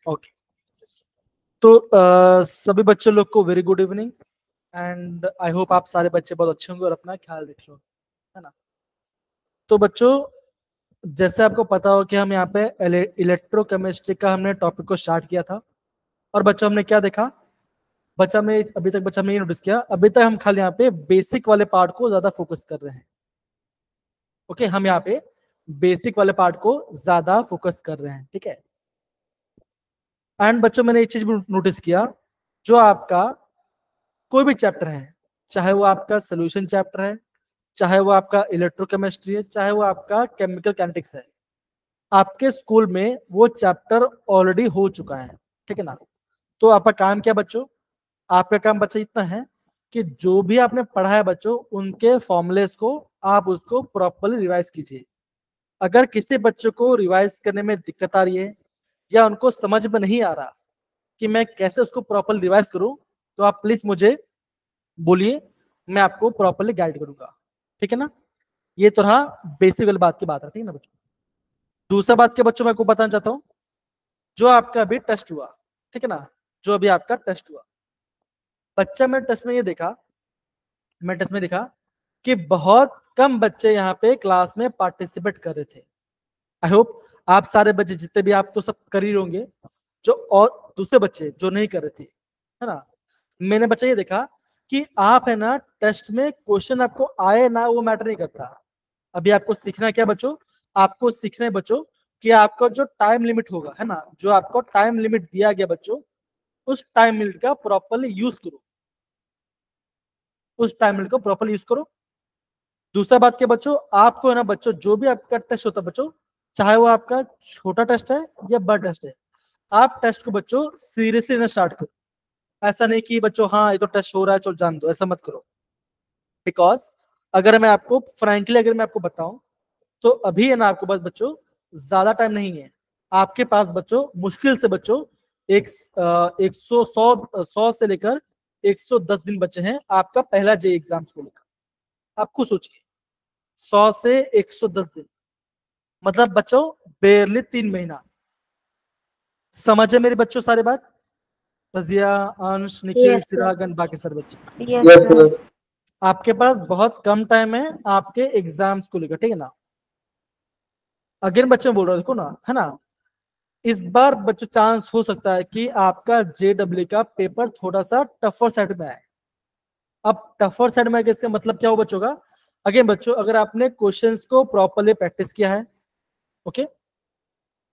Okay, तो सभी बच्चों लोग को very good evening and I hope आप सारे बच्चे बहुत अच्छे होंगे और अपना ख्याल रख रहे हो, है ना। तो बच्चों, जैसे आपको पता हो कि हम यहाँ पे इलेक्ट्रोकेमिस्ट्री का हमने टॉपिक को स्टार्ट किया था, और बच्चों हमने क्या देखा, बच्चा में अभी तक बच्चा हमने ये नोटिस किया, अभी तक हम खाली यहाँ पे बेसिक वाले पार्ट को ज्यादा फोकस कर रहे हैं। ओके, हम यहाँ पे बेसिक वाले पार्ट को ज्यादा फोकस कर रहे हैं, ठीक है। एंड बच्चों मैंने एक चीज भी नोटिस किया, जो आपका कोई भी चैप्टर है, चाहे वो आपका सोल्यूशन चैप्टर है, चाहे वो आपका इलेक्ट्रोकेमिस्ट्री है, चाहे वो आपका केमिकल काइनेटिक्स है, आपके स्कूल में वो चैप्टर ऑलरेडी हो चुका है, ठीक है ना। तो आपका काम क्या बच्चों, आपका काम बच्चा इतना है कि जो भी आपने पढ़ा है बच्चों, उनके फॉर्मूलेस को आप उसको प्रॉपरली रिवाइज कीजिए। अगर किसी बच्चों को रिवाइज करने में दिक्कत आ रही है या उनको समझ में नहीं आ रहा कि मैं कैसे उसको प्रॉपरली रिवाइज करूं, तो आप प्लीज मुझे बोलिए, मैं आपको प्रॉपरली गाइड करूंगा, ठीक है ना। ये तो रहा बेसिक वाली बात की बात है, ठीक है ना बच्चों। दूसरा बात के बच्चों मैं आपको बताना चाहता हूँ, जो आपका अभी टेस्ट हुआ, ठीक है ना, जो अभी आपका टेस्ट हुआ, बच्चा मैं टेस्ट में ये देखा, मैं टेस्ट में देखा कि बहुत कम बच्चे यहाँ पे क्लास में पार्टिसिपेट कर रहे थे। आई होप आप सारे बच्चे जितने भी, आप तो सब कर ही होंगे, जो और दूसरे बच्चे जो नहीं कर रहे थे, है ना। मैंने बच्चा ये देखा कि आप है ना टेस्ट में क्वेश्चन आपको आए ना वो मैटर नहीं करता। अभी आपको सीखना क्या बच्चों, आपको सीखना है बच्चों कि आपका जो टाइम लिमिट होगा, है ना, जो आपको टाइम लिमिट दिया गया बच्चों, उस टाइम लिमिट का प्रॉपरली यूज करो, उस टाइम लिमिट को प्रॉपरली यूज करो। दूसरा बात क्या बच्चों, आपको है ना बच्चों, जो भी आपका टेस्ट होता है बच्चों, चाहे वो आपका छोटा टेस्ट है या बड़ा टेस्ट है, आप टेस्ट को बच्चों सीरियसली लेना स्टार्ट करो। ऐसा नहीं कि बच्चों हाँ ये तो टेस्ट हो रहा है चलो जान दो, ऐसा मत करो। बिकॉज अगर मैं आपको फ्रैंकली अगर मैं आपको बताऊं, तो अभी है ना आपको पास बच्चों ज्यादा टाइम नहीं है। आपके पास बच्चों मुश्किल से बच्चों एक 100 से लेकर 110 दिन बचे हैं आपका पहला जे एग्जाम को लेकर। आप खुद सोचिए, 100 से 110 दिन, मतलब बच्चों बेरली 3 महीना। समझे मेरे बच्चों सारे बात, रजिया, अंश, निखिल, यस सर। चिराग, बाकी सारे बच्चे, यस सर। आपके पास बहुत कम टाइम है आपके एग्जाम्स को लेकर, ठीक है ना। अगेन बच्चे में बोल रहा देखो ना, है ना, इस बार बच्चों चांस हो सकता है कि आपका जेडब्ल्यू का पेपर थोड़ा सा टफर साइड में आए। अब टफर साइड में इसका मतलब क्या हो बच्चों का, अगेन बच्चों अगर आपने क्वेश्चंस को प्रॉपरली प्रैक्टिस किया है, ओके,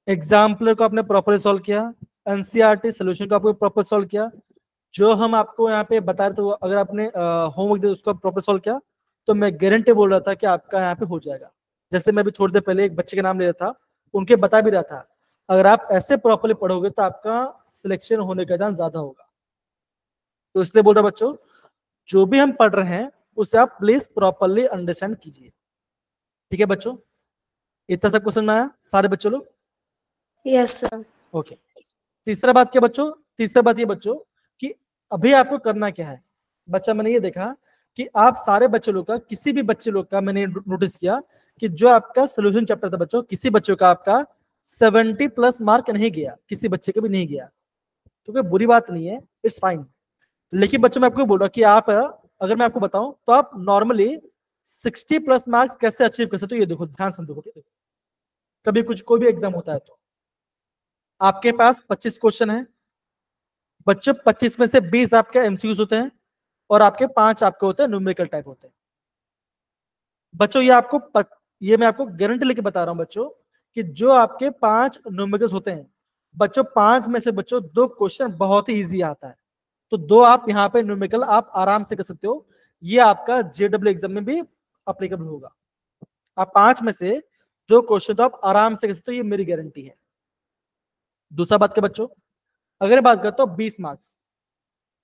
एग्जाम्पलर को आपने प्रॉपरली सॉल्व किया, एनसीईआरटी सोल्यूशन को आपको प्रॉपर सॉल्व किया, जो हम आपको यहाँ पे बता रहे थे वो अगर आपने होमवर्क दिया उसको प्रॉपर सॉल्व किया, तो मैं गारंटी बोल रहा था कि आपका यहाँ पे हो जाएगा। जैसे मैं भी थोड़ी देर पहले एक बच्चे का नाम ले रहा था, उनके बता भी रहा था, अगर आप ऐसे प्रॉपरली पढ़ोगे तो आपका सिलेक्शन होने का चांस ज्यादा होगा। तो इसलिए बोल रहा बच्चों, जो भी हम पढ़ रहे हैं उसे आप प्लीज प्रॉपरली अंडरस्टैंड कीजिए, ठीक है बच्चों। इतना सब क्वेश्चन में आया सारे बच्चों लोग, यस सर। ओके। तीसरा बात क्या बच्चों, तीसरा बात ये बच्चों कि अभी आपको करना क्या है। बच्चा मैंने ये देखा कि आप सारे बच्चे लोग का, किसी भी बच्चे लोग का मैंने नोटिस किया कि जो आपका सोल्यूशन चैप्टर था बच्चों, किसी बच्चों का आपका 70+ मार्क नहीं गया, किसी बच्चे का भी नहीं गया, तो कोई बुरी बात नहीं है, इट्स फाइन। लेकिन बच्चों मैं आपको बोल रहा कि आप अगर मैं आपको बताऊं तो आप नॉर्मली 60+ मार्क्स कैसे अचीव कर सकते हो, ये देखो ध्यान से देखो, कभी कुछ कोई भी एग्जाम होता है तो आपके पास 25 क्वेश्चन है बच्चों, 25 में से 20 आपके एमसीक्यूज होते हैं और आपके 5 आपके होते हैं न्यूमेरिकल टाइप होते हैं। बच्चों ये मैं आपको गारंटी लेके बता रहा हूं बच्चों कि जो आपके 5 न्यूमेरिकल्स होते हैं बच्चों, 5 में से बच्चों 2 क्वेश्चन बहुत ही इजी आता है, तो 2 आप यहाँ पे न्यूमेरिकल आप आराम से कर सकते हो। ये आपका जेडब्ल्यू एग्जाम में भी अप्लीकेबल होगा। आप 5 में से 2 क्वेश्चन तो आप आराम से कर सकते हो, ये मेरी गारंटी है। दूसरा बात क्या बच्चों, अगर बात करता हूँ 20 मार्क्स,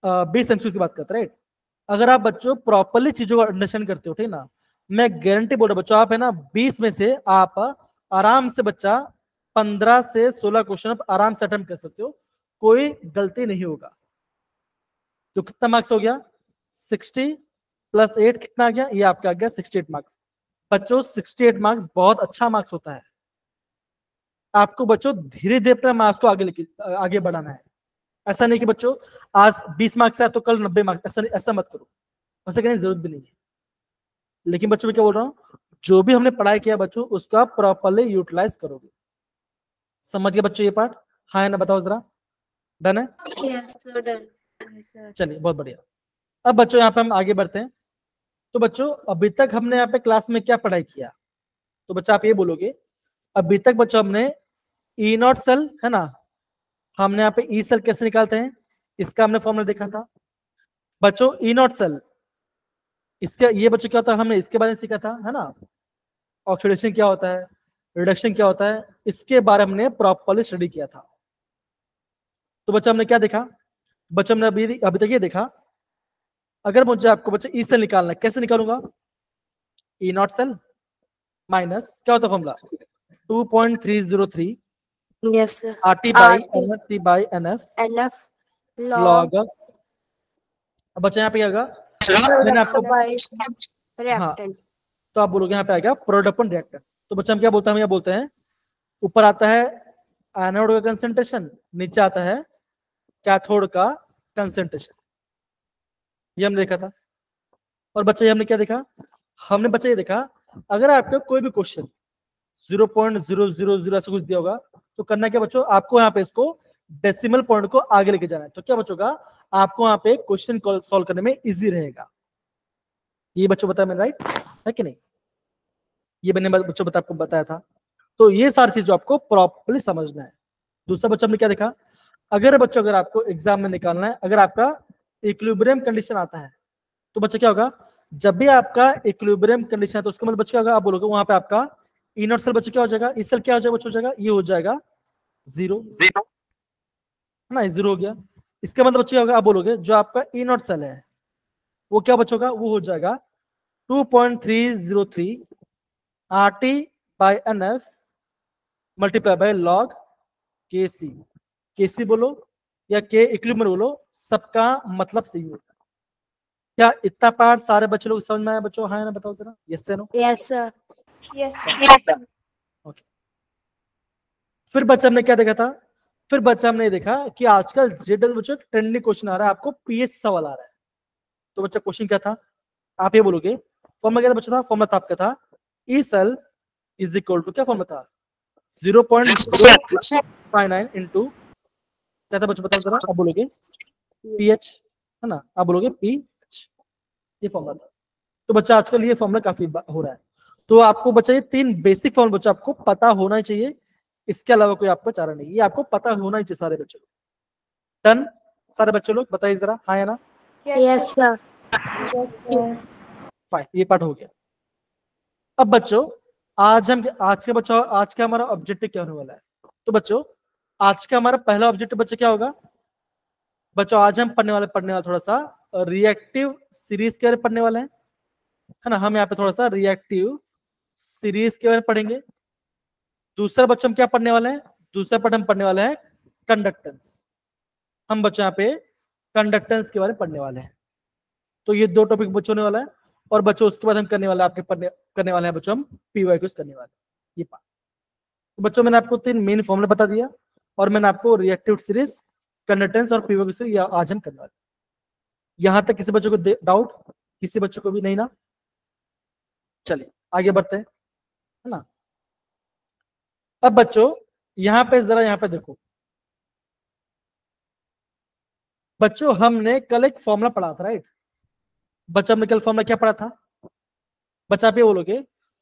20 एमसीक्यू की बात करते हैं, राइट। अगर आप बच्चों प्रॉपरली चीजों को अंडरस्टैंड करते हो, ठीक ना, मैं गारंटी बोल रहा बच्चों, आप है ना 20 में से आप आराम से बच्चा 15 से 16 क्वेश्चन आप आराम से अटेम्प्ट कर सकते हो, कोई गलती नहीं होगा। तो कितना मार्क्स हो गया, 60+8 कितना आ गया, ये आपका आ गया 68 मार्क्स। बच्चों 68 मार्क्स बहुत अच्छा मार्क्स होता है, आपको बच्चों धीरे धीरे अपने मार्क्स को आगे बढ़ाना है। ऐसा नहीं कि बच्चों आज 20 मार्क्स है तो कल 90 मार्क्स, ऐसा मत करो, ऐसा करने की जरूरत भी नहीं है। लेकिन बच्चों मैं क्या बोल रहा हूँ, जो भी हमने पढ़ाई किया बच्चों उसका प्रॉपरली यूटिलाइज करोगे। समझ गए बच्चों ये पार्ट? हाँ या ना बताओ जरा। डन है? Yes, sir, done. चलिए बहुत बढ़िया। अब बच्चों यहाँ पे हम आगे बढ़ते हैं। तो बच्चों अभी तक हमने यहाँ पे क्लास में क्या पढ़ाई किया? तो बच्चा आप ये बोलोगे, अभी तक बच्चों हमने ई नॉट सेल है ना, हमने यहाँ पे ई सेल कैसे निकालते हैं इसका हमने फॉर्मूला देखा था। बच्चों ई नॉट सेल, इसका ये बच्चों क्या होता है हमने इसके बारे में सीखा था है ना, ऑक्सीडेशन क्या होता है, रिडक्शन क्या होता है, इसके बारे में हमने प्रॉपरली स्टडी किया था। तो बच्चा हमने क्या देखा? बच्चा हमने अभी तक ये देखा, अगर मुझे आपको बच्चा ई सेल निकालना है, कैसे निकालूंगा? ई नॉट सेल माइनस क्या होता है formula 2.303 Yes, sir. RT by RT NF by NF NF log. log अब बच्चा यहाँ पे क्या होगा, मैंने product आपको by हाँ, reactants. तो आप बोलोगे यहाँ पे आएगा प्रोडक्ट ऑन रिएक्टर। तो बच्चा हम क्या बोलते हैं, हम यहाँ बोलते हैं ऊपर आता है एनोड का कंसंट्रेशन, नीचे आता है कैथोड का कंसंट्रेशन, ये हमने देखा था। और बच्चे हमने क्या देखा, हमने बच्चे ये देखा अगर आपको कोई भी क्वेश्चन 0.000 ऐसा कुछ दिया होगा तो करना क्या बच्चों, आपको यहाँ पे इसको डेसिमल पॉइंट को आगे लेके जाना है। तो क्या बच्चों का आपको यहाँ पे क्वेश्चन सॉल्व करने में इजी रहेगा। ये बच्चों बताया मैंने, राइट है कि नहीं? ये मैंने बच्चों आपको बताया था। तो ये सारी चीज आपको प्रॉपरली समझना है। दूसरा बच्चा हमने क्या देखा, अगर बच्चों अगर आपको एग्जाम में निकालना है, अगर आपका इक्विलिब्रियम कंडीशन आता है तो बच्चा क्या होगा, जब भी आपका इक्विलिब्रियम कंडीशन है तो उसका मतलब बच्चा क्या होगा, आप बोलोगे वहां पे आपका ई नॉट सेल बच्चा क्या हो जाएगा, ई सेल क्या हो जाएगा बच्चा, हो जाएगा ये हो जाएगा 0 है ना, 0 हो गया। इसका मतलब बच्चा क्या होगा, आप बोलोगे जो आपका ई नॉट सेल है वो क्या बच्चा होगा, वो हो जाएगा 2.303 RT by NF multiply by log KC। KC बोलो या के इक्विलिब्रियम बोलो, सबका मतलब सही होता है। क्या इतना पार्ट सारे बच्चे लोग समझ में आया बच्चों? हाँ ना बताओ जरा, यस से no? Yes, sir. Yes. Okay. फिर बच्चा हमने क्या देखा था, फिर बच्चा हमने देखा कि आजकल जेडल बच्चों ट्रेंडिंग क्वेश्चन आ रहा है, आपको पीएच सवाल आ रहा है। तो बच्चा क्वेश्चन क्या था, आप ये बोलोगे फॉर्मूला क्या था बच्चा, था फॉर्मूला था आपका था E cell is equal to क्या फॉर्मूला था 0.059 इंटू क्या था बच्चों बताओ जरा, आप बोलोगे पीएच है ना, आप बोलोगे पीएच, ये फॉर्मूला था। तो बच्चा आजकल ये फॉर्मूला काफी हो रहा है। तो आपको बच्चा ये 3 बेसिक फॉर्मूला बच्चा आपको पता होना चाहिए, इसके अलावा कोई आपको चारा नहीं, ये आपको पता होना ही चाहिए सारे बच्चों को। डन सारे बच्चों लोग बताइए जरा, हाँ या ना? Yes, sir. फाइन, ये पार्ट हो गया। अब बच्चों आज का हमारा ऑब्जेक्टिव क्या होने वाला है? तो बच्चों आज का हमारा पहला ऑब्जेक्टिव बच्चे क्या होगा बच्चों, आज हम पढ़ने वाले थोड़ा सा रिएक्टिव सीरीज के बारे में पढ़ने वाले हैं है ना। हम यहाँ पे थोड़ा सा रिएक्टिव सीरीज के बारे में पढ़ेंगे। दूसरा बच्चों हम क्या पढ़ने वाले हैं, दूसरा पार्ट हम पढ़ने वाले हैं कंडक्टेंस। हम बच्चों यहाँ पे कंडक्टेंस के बारे में पढ़ने वाले हैं। तो ये 2 टॉपिक बच्चों होने वाला है। और बच्चों उसके बाद हम करने वाले हैं बच्चों हम पीवाईक्यूज करने वाले ये पार्ट। तो बच्चों मैंने आपको 3 मेन फॉर्मूले बता दिया और मैंने आपको रिएक्टिव सीरीज, कंडक्टेंस और पीवाईक्यूज आज हम करने वाले। यहां तक किसी बच्चों को डाउट, किसी बच्चों को भी नहीं ना? चलिए आगे बढ़ते हैं है ना। अब बच्चों यहाँ पे देखो बच्चों, हमने कल एक फॉर्मूला पढ़ा था राइट। बच्चा हमने कल फॉर्मूला क्या पढ़ा था बच्चा, आप ये बोलोगे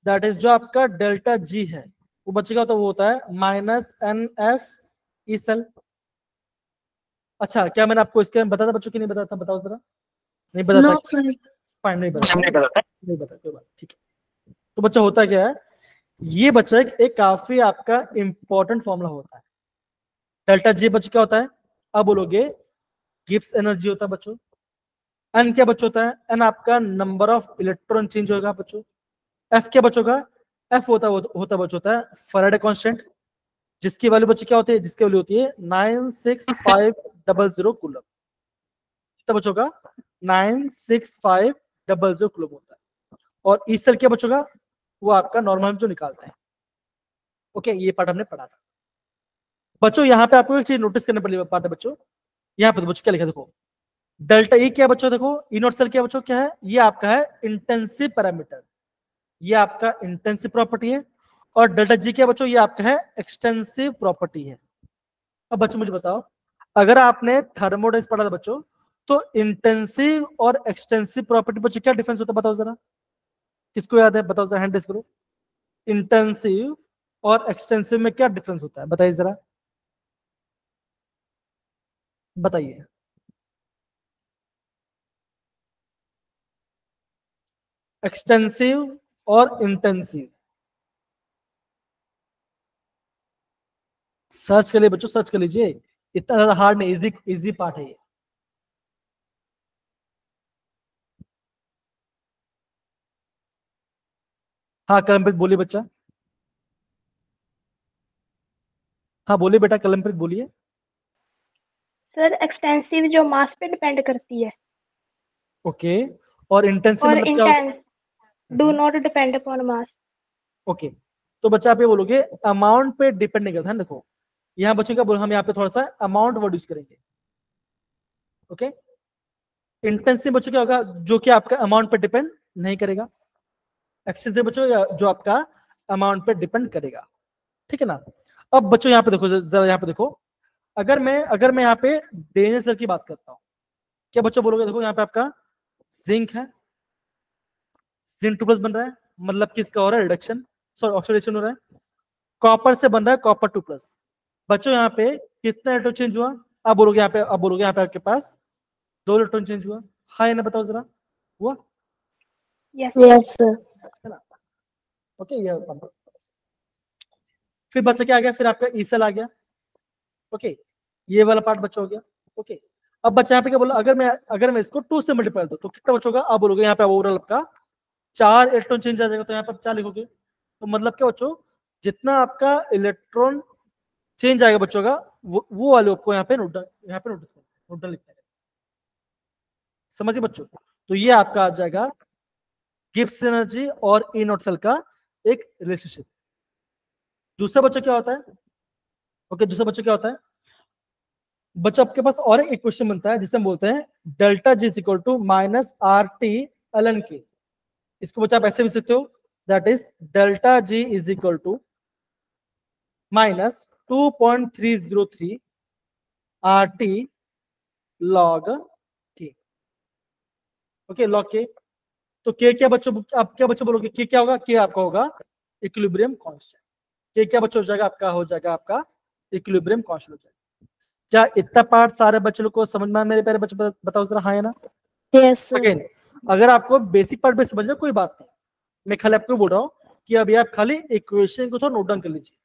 दैट इज जो आपका डेल्टा जी है वो बच्चे का तो वो होता है माइनस NF ई सेल। अच्छा क्या मैंने आपको इसके बताया था बच्चों की नहीं बताया था, बताओ जरा। नहीं बताया No, था? sir. फाइन, नहीं बता कोई बात, ठीक है। तो बच्चा होता क्या है, ये बच्चा एक काफी आपका इंपॉर्टेंट फॉर्मूला होता है। डेल्टा जी बच्चे क्या होता है, अब बोलोगे गिब्स एनर्जी होता है बच्चों। एन क्या बच्चों होता है, एन आपका नंबर ऑफ इलेक्ट्रॉन चेंज होगा बच्चों। एफ क्या बच्चों का, एफ होता बच्चों होता है फैराडे कांस्टेंट, जिसकी वैल्यू बच्चे क्या होती है, जिसकी वैल्यू होती है 96500 कूलम। कितना बच्चों का 96500 कूलम होता है। और ई सेल क्या बच्चों का, वो आपका नॉर्मल जो निकालते हैं। ओके ये पार्ट हमने पढ़ा था। बच्चों यहाँ पे आपको एक चीज नोटिस करने वाली बात है बच्चों, यहाँ पे बच्चों क्या लिखा है देखो, डेल्टा ई क्या बच्चों, देखो ई नॉट सेल क्या बच्चों क्या है, ये आपका है इंटेंसिव पैरामीटर, ये आपका इंटेंसिव प्रॉपर्टी है, और डेल्टा जी क्या बच्चों, ये आपका है एक्सटेंसिव प्रॉपर्टी है। अब बच्चों मुझे बताओ, अगर आपने थर्मोडायनेमिक्स पढ़ा था बच्चों, तो इंटेंसिव और एक्सटेंसिव प्रॉपर्टी बच्चों क्या डिफरेंस होता है बताओ जरा, किसको याद है बताओ जरा, हैंड रेज करो। इंटेंसिव और एक्सटेंसिव में क्या डिफरेंस होता है बताइए जरा, बताइए। एक्सटेंसिव और इंटेंसिव, सर्च कर लिए बच्चों, सर्च कर लीजिए, इतना ज्यादा हार्ड नहीं, इजी इजी पार्ट है ये। हाँ कलमप्रीत बोलिए बच्चा, हाँ बोलिए बेटा, कलमप्रीत बोलिए। सर एक्सटेंसिव जो मास पे डिपेंड करती है ओके, और इंटेंसिव और मतलब क्या होगा? Intense do not depend upon mass. Okay, तो बच्चा आप ये बोलोगे अमाउंट पे डिपेंड नहीं करता है, देखो यहाँ बच्चे का बोलो, हम यहाँ पे थोड़ा सा अमाउंट वर्ड यूज करेंगे। ओके, इंटेंसिव बच्चों क्या होगा, जो कि आपका अमाउंट पे डिपेंड नहीं करेगा। एक्सटेंसिव बच्चों जो आपका अमाउंट पे डिपेंड करेगा, ठीक है ना। अब बच्चों यहाँ पे देखो जरा, यहाँ पे देखो, अगर मैं यहाँ पे डेंजर की बात करता हूँ, क्या बच्चों बोलोगे, देखो यहाँ पे आपका जिंक है, जिंक 2+ बन रहा है, मतलब किसका हो रहा है रिडक्शन, सॉरी ऑक्सीडेशन हो रहा है, कॉपर से बन रहा है कॉपर 2+। बच्चों यहाँ पे कितना इलेक्ट्रॉन चेंज हुआ, अब बोलोगे यहाँ पे, अब बोलोगे यहाँ पे आपके पास 2 इलेक्ट्रॉन चेंज हुआ, हाँ या ना बताओ जरा, हुआ? Yes Yes, sir. है ना। ओके, ये फिर बच्चा क्या आ गया, फिर आपका ई सेल आ गया। ओके, ये वाला पार्ट बच्चा हो गया। ओके, अब बच्चा यहाँ पे क्या बोला, अगर मैं इसको 2 से मल्टीप्लाई दो तो कितना बच्चा होगा, अब बोलोगे यहाँ पे ओवरऑल आपका 4 इलेक्ट्रॉन चेंज आ जाएगा, तो यहाँ पे आप 4 लिखोगे, तो मतलब क्या बच्चों, जितना आपका इलेक्ट्रॉन चेंज आएगा बच्चों का, वो वाले आपको यहाँ पे नोटिस लिखना है, समझिए बच्चों। तो ये आपका आ जाएगा गिब्स एनर्जी और ई नॉट सेल का एक रिलेशनशिप। दूसरा बच्चा क्या होता है, ओके दूसरा बच्चा क्या होता है, बच्चा आपके पास और एक क्वेश्चन बनता है जिसे हम बोलते हैं delta G is equal to minus R T L N K. इसको बच्चा आप ऐसे भी सकते हो, that is delta G is equal to minus 2.303 R T log K. Okay, log K, तो के क्या बच्चों, आप क्या बच्चों बोलोगे, के क्या होगा, के आपका होगा इक्विलिब्रियम कांस्टेंट। के क्या बच्चों हो जाएगा आपका, हो जाएगा आपका इक्विलिब्रियम कांस्टेंट हो जाएगा। क्या इतना पार्ट सारे बच्चों को समझ में आया मेरे प्यारे बच्चे, बताओ जरा हाँ या ना। Yes, sir. अगेन, अगर आपको बेसिक पार्ट में समझना कोई बात नहीं, मैं खाली आपको बोल रहा हूँ कि अभी आप खाली इक्वेशन को थोड़ा नोट डाउन कर लीजिए।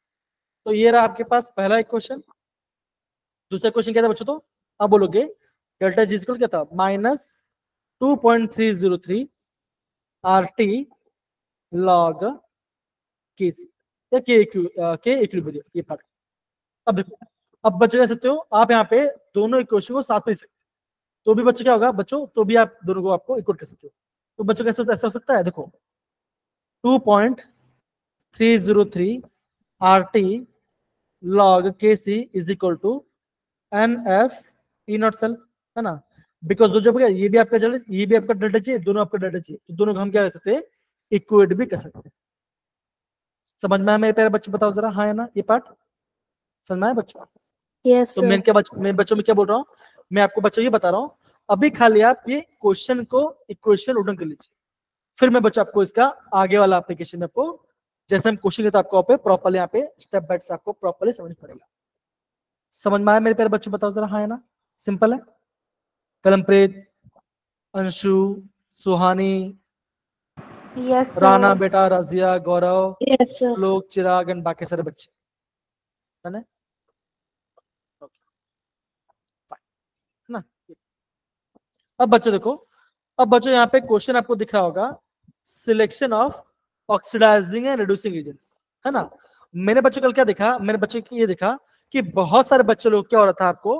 तो ये रहा आपके पास पहला इक्वेशन। दूसरा क्वेश्चन क्या था बच्चों, तो आप बोलोगे डेल्टा जी इक्वल क्या था, minus 2.303 R T log K सी, या के इक्विलिब्रियम, ये पार्ट। अब देखो, अब बच्चे कह सकते हो आप यहाँ पे दोनों इक्वेशन को साथ में लिख सकते हो, तो भी बच्चे क्या होगा बच्चों, तो भी आप दोनों को आपको इक्वल कर सकते हो। तो बच्चों कैसे ऐसा हो सकता है, देखो 2.303 R T log K C is equal to N F E not cell, है ना। बिकॉज दो जब ये भी आपका डेल्टा, ये भी आपका डेल्टा चाहिए, दोनों आपका डेल्टा चाहिए, तो दोनों को हम क्या कर सकते हैं, इक्वेट भी कर सकते हैं। समझ में आया मेरे प्यारे बच्चे, बताओ जरा हाँ है ना, ये पार्ट समझ में आया बच्चों। Yes, तो sir. मैं बच्चों में क्या बोल रहा हूँ, मैं आपको बच्चों ये बता रहा हूँ, अभी खाली आप ये क्वेश्चन को इक्वेशन उठन कर लीजिए, फिर मैं बच्चों आपको इसका आगे वाला एप्लीकेशन में आपको जैसे हम क्वेश्चन लेते आपको पे प्रॉपर्ली यहाँ पे स्टेप बाय स्टेप आपको प्रॉपर्ली समझ पड़ेगा। समझ में आया मेरे प्यारे बच्चों, बताओ जरा हाँ है ना, सिंपल है। कलमप्रीत, अंशु, सुहानी, यस राना सर। बेटा, राजिया, गौरव, Yes, sir. लोग, चिराग एंड बाकी सारे बच्चे, है ना। ना अब बच्चों देखो, अब बच्चों यहाँ पे क्वेश्चन आपको दिख रहा होगा, selection of oxidising and reducing agents, है ना। मैंने बच्चों कल क्या देखा, मैंने बच्चों की ये देखा कि बहुत सारे बच्चे लोग क्या हो रहा था, आपको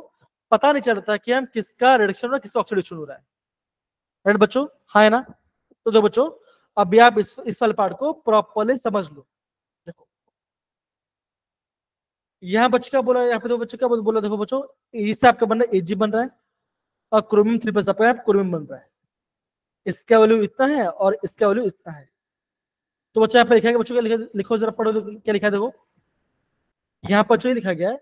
पता नहीं चल रहा था कि हम किसका रिडक्शन हो रहा है, किसका ऑक्सीडेशन हो रहा है, राइट बच्चों, हाँ है ना। तो देखो बच्चों, अभी आप इस वाले पार्ट को प्रॉपर्ली समझ लो। देखो यहाँ बच्चे क्या बोला, यहाँ पे तो बच्चे क्या बोला, देखो बच्चों, इससे आपका बन रहा है Ag बन रहा है और क्रोमियम 3+ आपका क्रोमियम बन रहा है। इसका वैल्यू इतना है और इसका वैल्यू इतना है। तो बच्चा यहाँ पे लिखा है, बच्चों क्या लिखो जरा पढ़ो, क्या लिखा है देखो, यहाँ पर जो लिखा गया है,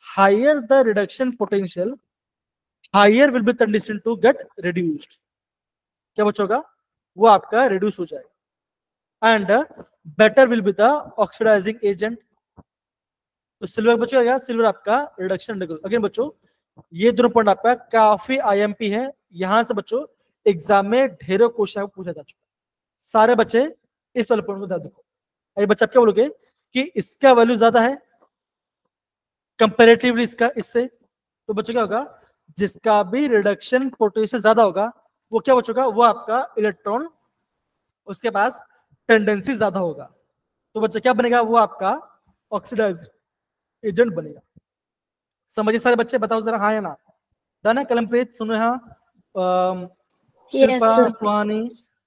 higher the reduction potential higher will be condition to get reduced. क्या बच्चों का, वो आपका रिड्यूस हो जाएगा। And better will be the oxidising agent. तो सिल्वर बच्चों क्या, सिल्वर आपका रिडक्शन। अगेन बच्चों, ये दोनों पॉइंट आपका काफी आईएमपी है। यहां से बच्चों एग्जाम में ढेरों क्वेश्चन पूछा जा चुका है। सारे बच्चे इस वाले पॉइंट को ध्यान देखो। ये बच्चा क्या बोलोगे कि इसका वैल्यू ज्यादा है कंपेरेटिवली इसका, इससे, तो बच्चों क्या होगा, जिसका भी रिडक्शन पोटेंशियल ज्यादा होगा वो क्या बच्चों का, वो आपका इलेक्ट्रॉन उसके पास टेंडेंसी ज्यादा होगा। तो बच्चा क्या बनेगा, वो आपका ऑक्सीडाइज एजेंट बनेगा। समझिए सारे बच्चे, बताओ जरा हाँ या ना। डन है, कलमप्रीत सुनो, हाँ शिल्पा, sir. सुहानी,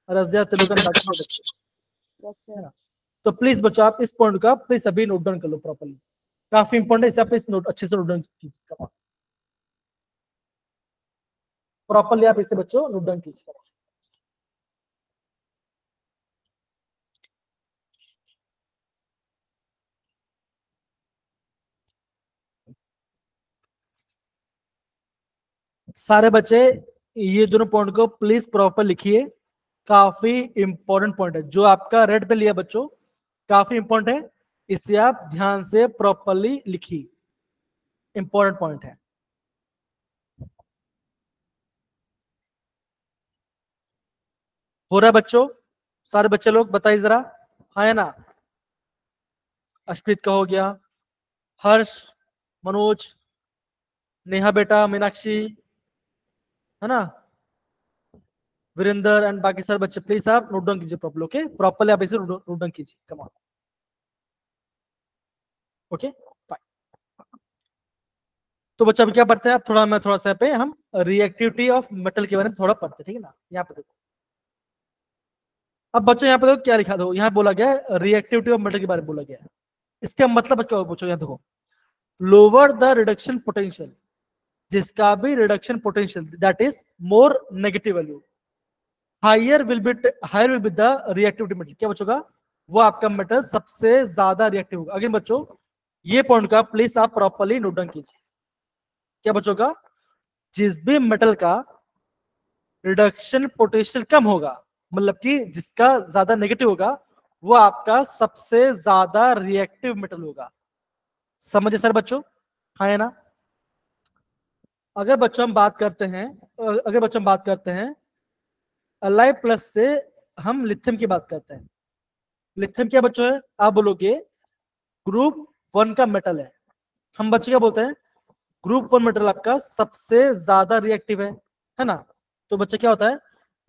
रजिया, तिलकन, बाकी सब बच्चे है ना। तो प्लीज बच्चों आप इस पॉइंट का प्लीज अभी नोट डाउन कर लो प्रॉपर्ली, काफी इंपॉर्टेंट है, इसे आप इस नोट अच्छे से नोट डाउन कीजिए प्रॉपर्ली, आप इसे बच्चों नोट डाउन कीजिए। सारे बच्चे ये दोनों पॉइंट को प्लीज प्रॉपर लिखिए, काफी इंपॉर्टेंट पॉइंट है जो आपका रेड पे लिया बच्चों, काफी इंपॉर्टेंट है, इसे आप ध्यान से प्रॉपरली लिखिए, इंपॉर्टेंट पॉइंट है। हो रहा है बच्चों, सारे बच्चे लोग बताइए जरा हाँ या ना। अश्प्रीत का हो गया, हर्ष, मनोज, नेहा बेटा, मीनाक्षी, है ना, वीरेंद्र एंड बाकी सारे बच्चे प्लीज आप नोट डाउन कीजिए प्रॉपर्ली, ओके, प्रॉपर्ली आप इसे नोट डाउन कीजिए, कम ऑन, ओके फाइन। तो बच्चा अभी क्या पढ़ते हैं, अब थोड़ा सा पे हम रिएक्टिविटी ऑफ मेटल के बारे में थोड़ा पढ़ते हैं, ठीक है ना। यहाँ पे देखो, अब बच्चों यहाँ पे देखो क्या लिखा, देखो यहाँ बोला गया है रिएक्टिविटी ऑफ मेटल के बारे में बोला गया है। इसका मतलब क्या बच्चों, यहाँ देखो, लोअर द रिडक्शन पोटेंशियल, जिसका भी reduction potential that is more negative value, higher will be the reactivity metal. क्या बच्चों का, वो आपका मेटल सबसे ज्यादा रिएक्टिव होगा। अगेन बच्चों ये पॉइंट का प्लीज आप प्रॉपर्ली नोट डाउन कीजिए। क्या बच्चों का, जिस भी मेटल का रिडक्शन पोटेंशियल कम होगा, मतलब कि जिसका ज्यादा नेगेटिव होगा, वो आपका सबसे ज्यादा रिएक्टिव मेटल होगा। समझे सर बच्चों, हाँ है ना। अगर बच्चों हम बात करते हैं अलाइ प्लस से, हम लिथियम की बात करते हैं। लिथियम क्या बच्चों है, आप बोलोगे ग्रुप 1 का मेटल है। हम बच्चे क्या बोलते हैं, ग्रुप 1 मेटल आपका सबसे ज्यादा रिएक्टिव है ना। तो बच्चे क्या होता है,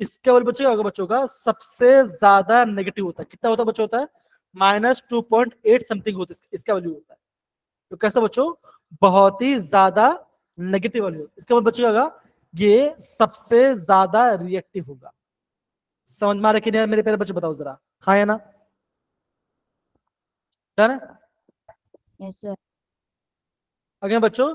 इसके वाले बच्चे क्या होगा, बच्चों का सबसे ज्यादा नेगेटिव होता है। कितना होता है बच्चों, होता है -2.8 समथिंग होता है इसका वैल्यू होता है। तो कैसा बच्चों, बहुत ही ज्यादा नेगेटिव वैल्यू। इसके बाद बच्चों क्या होगा, ये सबसे ज्यादा रिएक्टिव होगा। समझ में आ रहा है कि नहीं मेरे प्यारे बच्चे, बताओ जरा हाँ या ना। डन है। Yes, sir. अगर बच्चों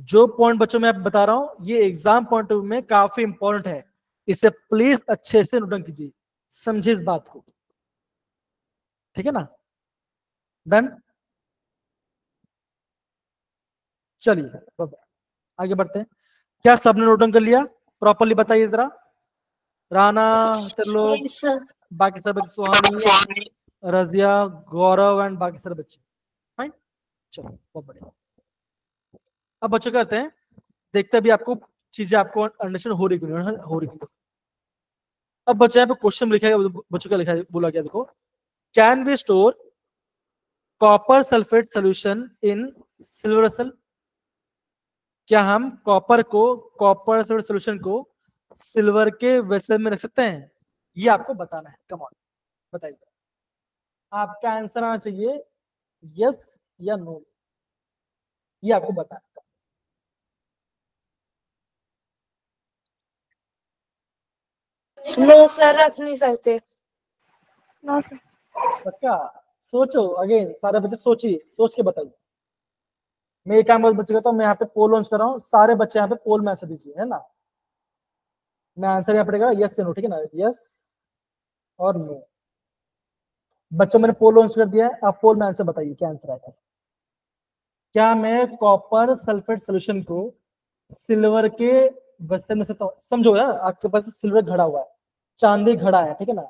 जो पॉइंट बच्चों मैं बता रहा हूं ये एग्जाम पॉइंट ऑफ व्यू में काफी इंपॉर्टेंट है, इसे प्लीज अच्छे से नोट डाउन कीजिए, समझिए इस बात को, ठीक है ना। डन, चलिए आगे बढ़ते हैं। क्या सबने नोट डाउन कर लिया, प्रॉपरली बताइए जरा, राना, त्रिलोक, Yes, sir. बाकी सब बच्चे, सुहानी, रजिया, गौरव एंड बाकी सारे बच्चे, फाइन। चलो बहुत बढ़िया। अब बच्चों करते हैं, देखते भी आपको चीजें आपको अंडरस्टैंड हो रही कि नहीं हो रही। अब बच्चे यहाँ पे क्वेश्चन लिखा है, बच्चों का लिखा है, बोला गया देखो, can we store copper sulphate solution in silver vessel. क्या हम कॉपर सल्फेट सोल्यूशन को सिल्वर के वेसल में रख सकते हैं, ये आपको बताना है। कम ऑन बताइए, आपका आंसर आना चाहिए यस या नो, ये आपको बताना है। नो सर, रख नहीं सकते। No sir. पक्का, सोचो, अगेन सारे बच्चे सोचिए, सोच के बताइए। मैं एक काम बच्चे कहता हूँ, मैं यहाँ पे पोल लॉन्च कर रहा हूँ, सारे बच्चे यहाँ पे पोल में आंसर दीजिए, है ना। मैं आंसर यहाँ पड़ेगा यस या नो, ठीक है ना, यस और नो। बच्चों मैंने पोल लॉन्च कर दिया है, आप पोल में आंसर बताइए क्या आंसर आएगा। क्या मैं कॉपर सल्फेट सोल्यूशन को सिल्वर के वेसल में से, तो समझो यार, आपके पास सिल्वर घड़ा हुआ है, चांदी घड़ा है, ठीक है ना,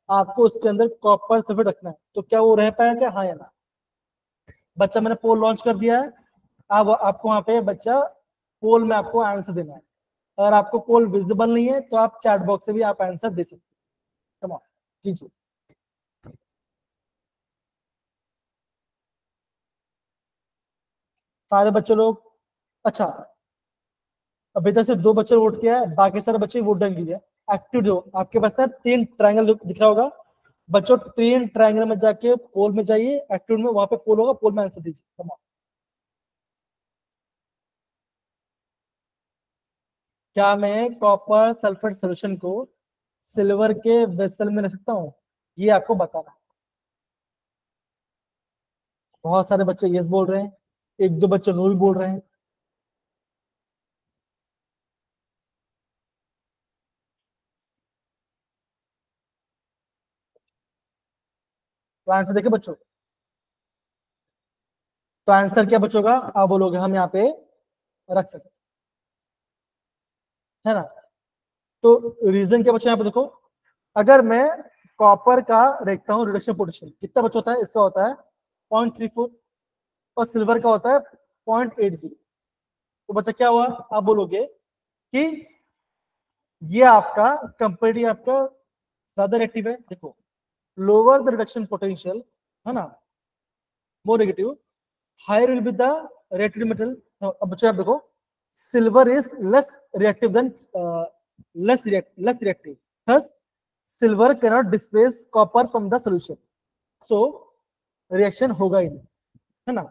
आपको उसके अंदर कॉपर सल्फेट रखना है, तो क्या वो रह पाएगा क्या, हाँ या ना। बच्चा मैंने पोल लॉन्च कर दिया है, अब आपको वहां पे बच्चा पोल में आपको आंसर देना है। अगर आपको पोल विजिबल नहीं है तो आप चैट बॉक्स से भी आप आंसर दे सकते हैं। कम ऑन कीजिए। सारे बच्चे लोग, अच्छा अभी तक सिर्फ 2 बच्चे वोट किया है, बाकी सारे बच्चे वोट डन किए। एक्टिव जो आपके पास है 3 ट्रायंगल दिख रहा होगा, बच्चों 3 ट्रायंगल में जाके पोल में जाइए, एक्टिव में वहां पे पोल होगा, पोल में आंसर दीजिए। Come on. क्या मैं कॉपर सल्फेट सोल्यूशन को सिल्वर के वेसल में रख सकता हूँ, ये आपको बताना है। बहुत सारे बच्चे यस बोल रहे हैं, 1-2 बच्चे नो भी बोल रहे हैं। तो आंसर देखिए बच्चों, तो आंसर क्या बच्चों का, आप बोलोगे हम यहाँ पे रख सकते है ना। तो रीजन क्या बच्चों, यहाँ पे देखो, अगर मैं कॉपर का देखता हूँ रिडक्शन पोटेंशियल कितना बच्चा होता है, इसका होता है 0.34 और सिल्वर का होता है 0.80। तो बच्चा क्या हुआ, आप बोलोगे कि ये आपका कंपेरेटिव आपका ज्यादा रिएक्टिव है। देखो, लोअर द रिडक्शन पोटेंशियल, है ना, more negative, higher will be the reactive metal. अब बच्चों आप देखो, silver is less reactive than less reactive, thus silver cannot displace copper from the solution, so reaction होगा ही नहीं, है ना।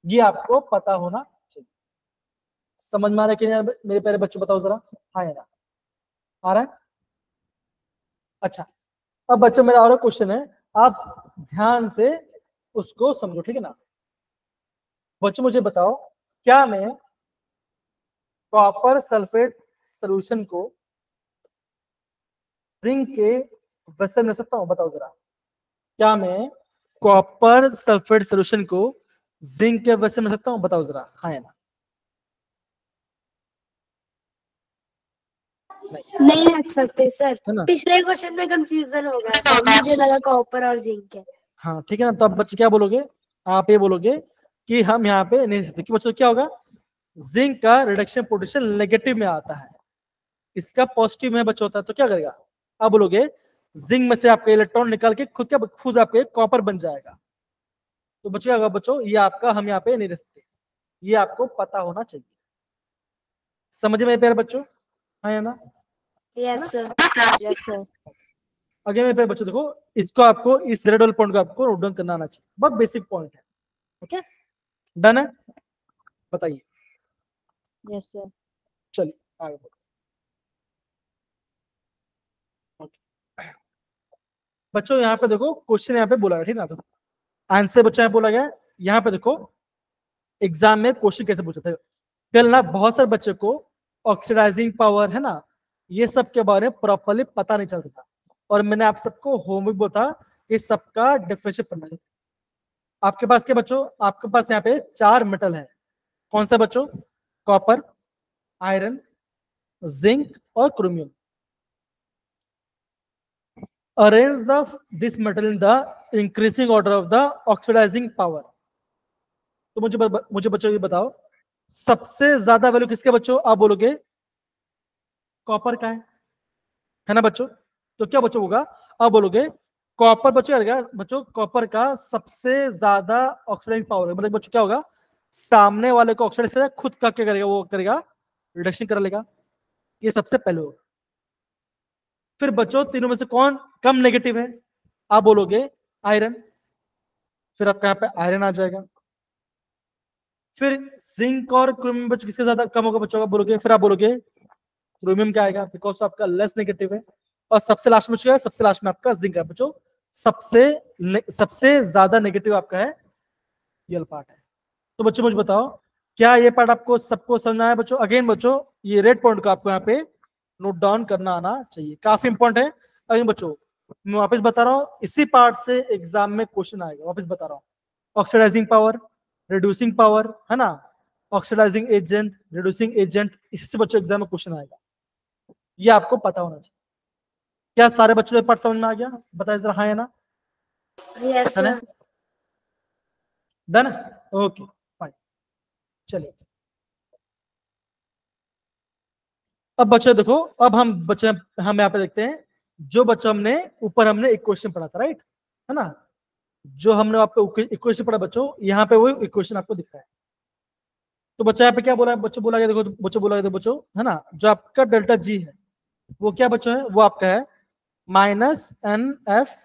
ये आपको पता होना चाहिए। समझ में आ रहा है कि नहीं मेरे प्यारे बच्चों, बताओ जरा, हाँ या ना, आ रहा है। अच्छा, अब बच्चों मेरा और क्वेश्चन है, आप ध्यान से उसको समझो, ठीक है ना। बच्चों मुझे बताओ, क्या मैं कॉपर सल्फेट सोल्यूशन को जिंक के वेसल में सकता हूं, बताओ जरा। क्या मैं कॉपर सल्फेट सोल्यूशन को जिंक के वेसल में सकता हूं, बताओ जरा, हाँ या ना। नहीं रख सकते सर, है ना। पिछले क्वेश्चन में कंफ्यूजन हो गया था, मुझे लगा कॉपर और जिंक है। हाँ ठीक है ना, तो अब बच्चे क्या बोलोगे, आप ये बोलोगे कि हम यहाँ पे नहीं सकते, कि बच्चों क्या होगा, जिंक का रिडक्शन पोटेंशियल नेगेटिव में आता है, इसका पॉजिटिव में बच्चा होता है, तो क्या करेगा, आप बोलोगे जिंक में से आपका इलेक्ट्रॉन निकाल के खुद आपके कॉपर बन जाएगा। तो बच्चों क्या होगा, बच्चों ये आपका हम यहाँ पे नहीं रख सकते, ये आपको पता होना चाहिए। समझ में प्यारे बच्चों, हाँ या ना। Yes sir. Yes sir. आगे मेरे प्यारे बच्चों देखो, इसको आपको इस रेड वाले पॉइंट को आपको नोट डाउन करना आना चाहिए, बहुत बेसिक पॉइंट है। ओके, डन है, बताइए। Yes sir. चलिए आगे बढ़ो। बच्चों यहाँ पे देखो, क्वेश्चन यहाँ पे बोला है, ठीक ना, तो आंसर बच्चों यहाँ बोला गया। यहाँ पे देखो एग्जाम में क्वेश्चन कैसे पूछे थे, कल ना बहुत सारे बच्चे को ऑक्सीडाइजिंग पावर, है ना, ये सब के बारे में प्रॉपरली पता नहीं चलता था, और मैंने आप सबको होमवर्क बोला था कि सबका डिफरेंशिएट करना है। आपके पास क्या बच्चों, आपके पास यहाँ पे 4 मेटल है, कौन सा बच्चों, कॉपर, आयरन, जिंक और chromium. Arrange the this metal in the increasing order of the oxidising power. तो मुझे बच्चों ये बताओ, सबसे ज्यादा वैल्यू किसके बच्चों, आप बोलोगे कॉपर का है ना बच्चों। तो क्या बच्चों होगा, आप बोलोगे कॉपर बच्चों क्या बच्चों, कॉपर का सबसे ज्यादा ऑक्सीडाइजिंग पावर है, मतलब बच्चों क्या होगा, सामने वाले को ऑक्सीडाइज से खुद का क्या करेगा, वो करेगा रिडक्शन कर लेगा, ये सबसे पहले होगा। फिर बच्चों तीनों में से कौन कम नेगेटिव है, आप बोलोगे आयरन, फिर आपका यहाँ पे आयरन आ जाएगा। फिर जिंक और क्रोमियम बच्चों किसके ज्यादा कम होगा बच्चों का, बोलोगे, फिर आप बोलोगे क्रोमियम क्या आएगा, बिकॉज आपका लेस नेगेटिव है। और सबसे लास्ट में बच्चों, सबसे लास्ट में आपका जिंक है बच्चों, सबसे ज्यादा नेगेटिव आपका है, ये पार्ट है। तो बच्चों मुझे बताओ, क्या ये पार्ट आपको सबको समझना है बच्चों? अगेन बच्चों ये रेड पॉइंट को आपको यहाँ पे नोट डाउन करना आना चाहिए, काफी इंपॉर्टेंट है। अगेन बच्चों मैं वापस बता रहा हूँ, इसी पार्ट से एग्जाम में क्वेश्चन आएगा, वापस बता रहा हूँ। ऑक्सीडाइजिंग पावर, रिड्यूसिंग पावर, है ना, ऑक्सीडाइजिंग एजेंट, रिड्यूसिंग एजेंट, इससे बच्चों एग्जाम में क्वेश्चन आएगा, ये आपको पता होना चाहिए। क्या सारे बच्चों को पार्ट समझ में आ गया? बताइए जरा, हाँ या ना? यस डन है? सर। डन? ओके फाइन, चलिए। अब बच्चे देखो, अब हम बच्चे हम यहाँ पे देखते हैं जो बच्चा हमने ऊपर हमने इक्वेशन पढ़ा था, राइट, है ना, जो हमने आपको इक्वेशन पढ़ा बच्चों, यहाँ पे वो इक्वेशन आपको दिख रहा है। तो बच्चा यहाँ पे क्या बोला है? बच्चों बोला गया, देखो बच्चों बोला गया, बच्चों है ना, जो आपका डेल्टा जी है वो क्या बच्चों है? वो आपका है minus N F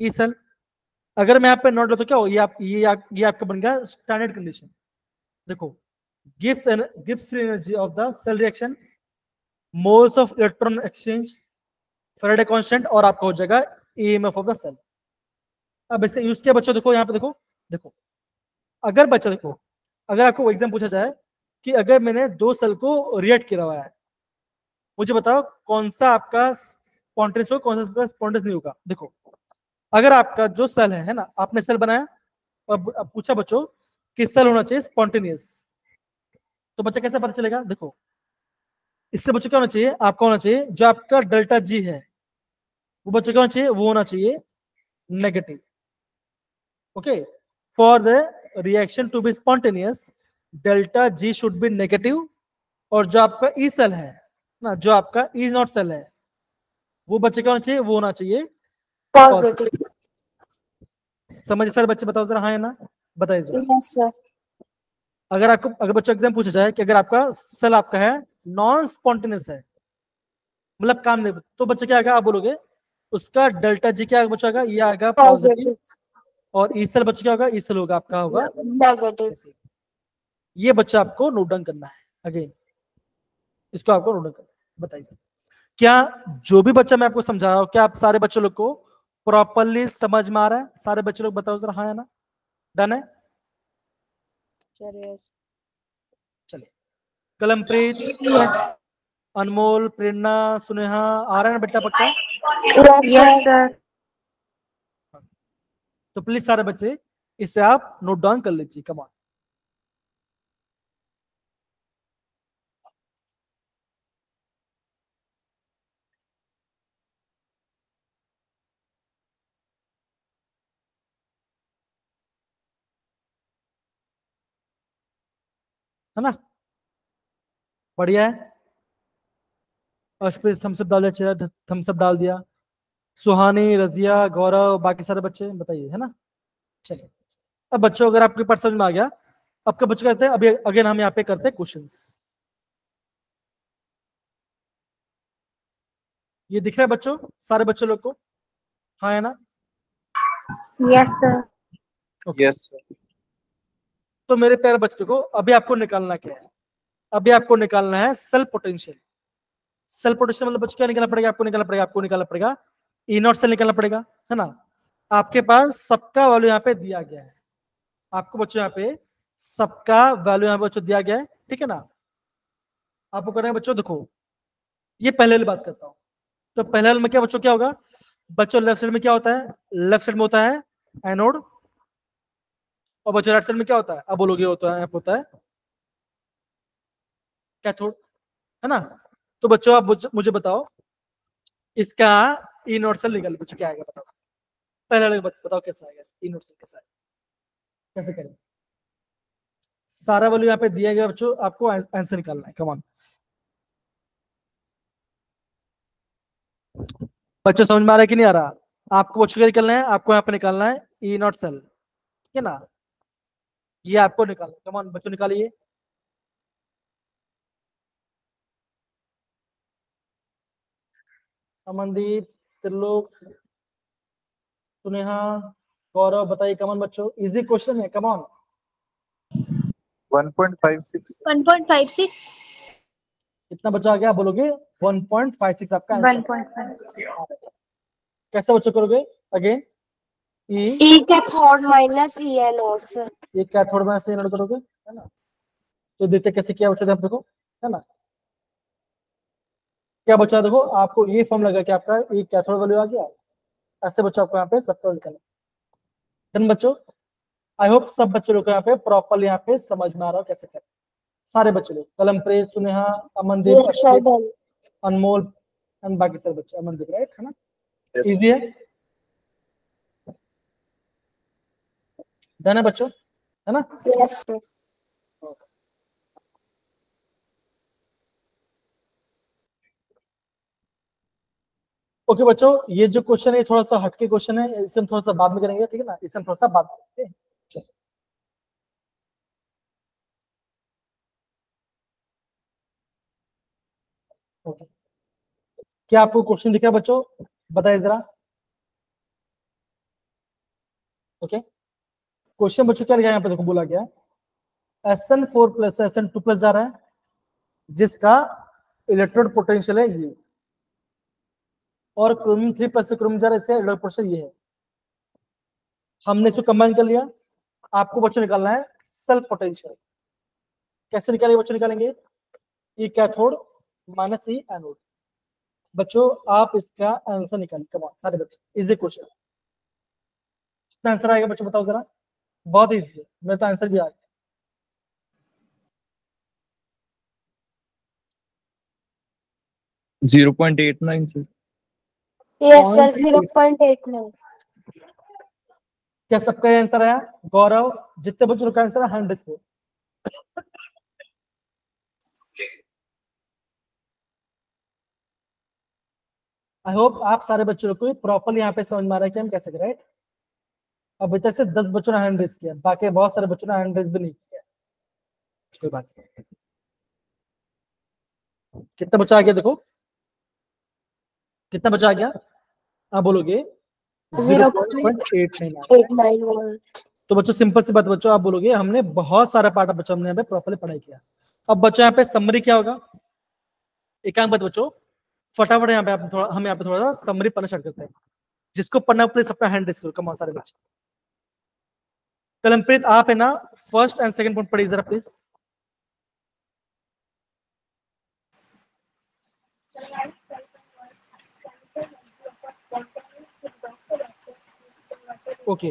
E cell. अगर मैं यहाँ पे नोट लो तो क्या हो, ये आपका बन गया स्टैंडर्ड कंडीशन। देखो, gives free energy of the cell reaction, moles of electron exchange, Faraday constant, और आपका हो जाएगा ईएमएफ ऑफ द सेल। अब इसे यूज किया बच्चों, देखो यहाँ पे देखो अगर बच्चा देखो, अगर आपको एग्जाम पूछा जाए कि अगर मैंने दो सेल को रिएक्ट किया हुआ है, मुझे बताओ कौन सा आपका स्पॉन्टेनियस हो, कौन सा आपका स्पॉन्टेनियस नहीं होगा। देखो, अगर आपका जो सेल है ना, आपने सेल बनाया और पूछा बच्चों कि सेल होना चाहिए स्पॉन्टेनियस, तो बच्चा कैसे पता चलेगा? देखो, इससे बच्चों क्या होना चाहिए? आपका होना चाहिए जो आपका डेल्टा जी है वो बच्चों क्या होना चाहिए? वो होना चाहिए negative. Okay, for the reaction to be spontaneous delta G should be negative, और जो आपका ई सेल है ना, जो आपका ई नॉट सेल है वो बच्चे क्या होना चाहिए? वो होना चाहिए पॉजिटिव। समझ सर बच्चे? बताओ जरा, हाँ या ना? बताइए जरा। Yes sir. अगर बच्चों एग्जाम पूछा जाए कि अगर आपका सेल आपका है नॉन स्पॉन्टेनियस है, मतलब काम नहीं, तो बच्चे क्या आएगा? आप बोलोगे उसका डेल्टा जी क्या बच्चा आएगा? ये आएगा पॉजिटिव, पॉजिटिव। और ई सेल बच्चा क्या होगा? ई सेल होगा आपका होगा नेगेटिव। ये बच्चा आपको नोट डाउन करना है। अगेन इसको आपको नोट डाउन करना है। बताइए क्या जो भी बच्चा मैं आपको समझा रहा हूँ, क्या आप सारे बच्चे लोग को प्रॉपरली समझ में आ रहा है? सारे बच्चे लोग बताओ जरा, हाँ या ना? डन है? चलिए, कलमप्रीत, यस। अनमोल, प्रेरणा, सुनेहा, आ रहा है ना बेटा पक्का? Yes sir. तो प्लीज सारे बच्चे इसे आप नोट डाउन कर लीजिए, कम ऑन। है ना, बढ़िया है। अर्शप्रीत थम्सअप डाल दिया, थम्सअप डाल दिया, सुहानी, रजिया, गौरव, बाकी सारे बच्चे बताइए, है ना? चलिए, अब बच्चों अगर आपके पास समझ में आ गया, अब क्या बच्चे करते हैं? अभी अगेन हम यहाँ पे करते हैं क्वेश्चंस। ये दिख रहा है बच्चों, सारे बच्चों लोग को, हाँ है ना? Yes sir. Yes sir. तो मेरे प्यारे बच्चों को अभी आपको निकालना क्या है? अभी आपको निकालना है सेल पोटेंशियल। सेल पोटेंशियल मतलब बच्चों क्या निकालना पड़ेगा? आपको निकालना पड़ेगा ई नॉट सेल निकालना पड़ेगा, है ना? आपके पास सबका वैल्यू यहाँ पे दिया गया है, आपको बच्चों यहाँ पे सबका वैल्यू यहाँ पे बच्चों दिया गया है, ठीक है ना? आपको करना है बच्चों, देखो ये पहले वाली बात करता हूँ। तो पहले वाले में क्या बच्चों क्या होगा? बच्चों लेफ्ट साइड में क्या होता है? लेफ्ट साइड में होता है एनोड, और बच्चों राइट साइड में क्या होता है? अब बोलोगे होता है कैथोड, है ना? तो बच्चों आप मुझे बताओ इसका ई नोट सेल निकाल बच्चों क्या आएगा? बताओ पहले वाले बताओ कैसा आएगा ई नोट सेल, कैसा आएगा? कैसे करें? सारा वैल्यू यहाँ पे दिया गया बच्चों, आपको आंसर निकालना है, कम ऑन। बच्चों समझ में आ रहा है कि नहीं आ रहा? आपको बच्चों क्या निकालना है? आपको यहाँ पे निकालना है ई नॉट सेल, ठीक है ना? ये आपको निकालना है, कम ऑन बच्चों निकालिए। अमनदीप, त्रिलोक, सुनेहा, गौरव, बताइए कम ऑन बच्चों, इजी क्वेश्चन है, कम ऑन। 1.56 1.56। कितना बच्चा आ गया? बोलोगे 1.56 आपका आंसर। 1.5। कैसे बच्चों करोगे? अगेन ई ई कैथोड माइनस ई एनोड सर। ये कैथोड में से नोट करोगे, है ना? तो देखते कैसे क्या बचा था, आप देखो, है ना, क्या बचा, देखो आपको ये फॉर्म लगा कि आपका ये कैथोड वैल्यू आ गया, ऐसे बच्चों आपको यहाँ पे सबको निकालना। डन बच्चों, आई होप सब बच्चों लोग को यहाँ पे प्रॉपरली यहाँ पे समझ में आ रहा हो कैसे करें, सारे बच्चे लोग, Kalampreet, Suneha, Amandeep, Yes, sir. Ashwit, Done. Anmol and बाकी सारे बच्चे, अमनदीप, राइट, है ना, Yes. इजी है, डन है बच्चों, है ना। Yes, sir. ओके बच्चों, ये जो क्वेश्चन है थोड़ा सा हटके क्वेश्चन है, इसे हम थोड़ा सा बाद में करेंगे, ठीक है ना, इसे हम थोड़ा सा बाद में करेंगे। चलो। ओके, क्या आपको क्वेश्चन दिख रहा है बच्चों, बताइए जरा। ओके, क्वेश्चन बच्चों क्या लिखा है यहाँ पे, देखो बोला गया SN4 प्लस SN2 प्लस जा रहा है, जिसका इलेक्ट्रोड पोटेंशियल है ये, और क्रोमियम 3 प्लस से क्रोमियम जा रहा है, इसका इलेक्ट्रोड पोटेंशियल ये है। हमने इसको कंबाइन कर लिया, आपको बच्चों निकालना है सेल्फ पोटेंशियल। कैसे निकालेंगे बच्चों, निकालेंगे ई कैथोड माइनस ई एनोड। बच्चों आप इसका आंसर निकालिए, कम ऑन सारे बच्चे, इजी क्वेश्चन, कितना आंसर आएगा बच्चों बताओ जरा, बहुत इजी है, मेरा तो आंसर भी आ गया। Zero 0.89 sir. Yes, sir. 0.89. क्या सबका आंसर आया, गौरव, जितने बच्चों का आंसर है हैंड रेस को। आई होप आप सारे बच्चों को प्रॉपरली यहाँ पे समझ में आ रहा है कि हम कैसे करें, राइट। अभी तक से 10 बच्चों ने हैंड रेस किया, बाकी बहुत सारे बच्चों ने हैंड रेस भी नहीं किया, कोई बात नहीं। कितना बचा आ गया, देखो कितना बचा आ गया, आप बोलोगे 0.899। 0.89. तो बच्चों सिंपल सी बात बच्चों, आप बोलोगे हमने बहुत सारा पार्ट बच्चों हमने यहाँ पे प्रॉपरली पढ़ाई किया। अब बच्चों यहाँ पे समरी क्या होगा, एक काम बात बच्चों, फटाफट यहाँ पे आप थोड़ा, हम यहाँ पे थोड़ा सा समरी पढ़ना स्टार्ट करते हैं। जिसको पढ़ना प्लीज अपना हैंड रेस करो, कम ऑन सारे बच्चे। कलमप्रीत आप है ना फर्स्ट एंड सेकंड पॉइंट पढ़िए जरा प्लीज। ओके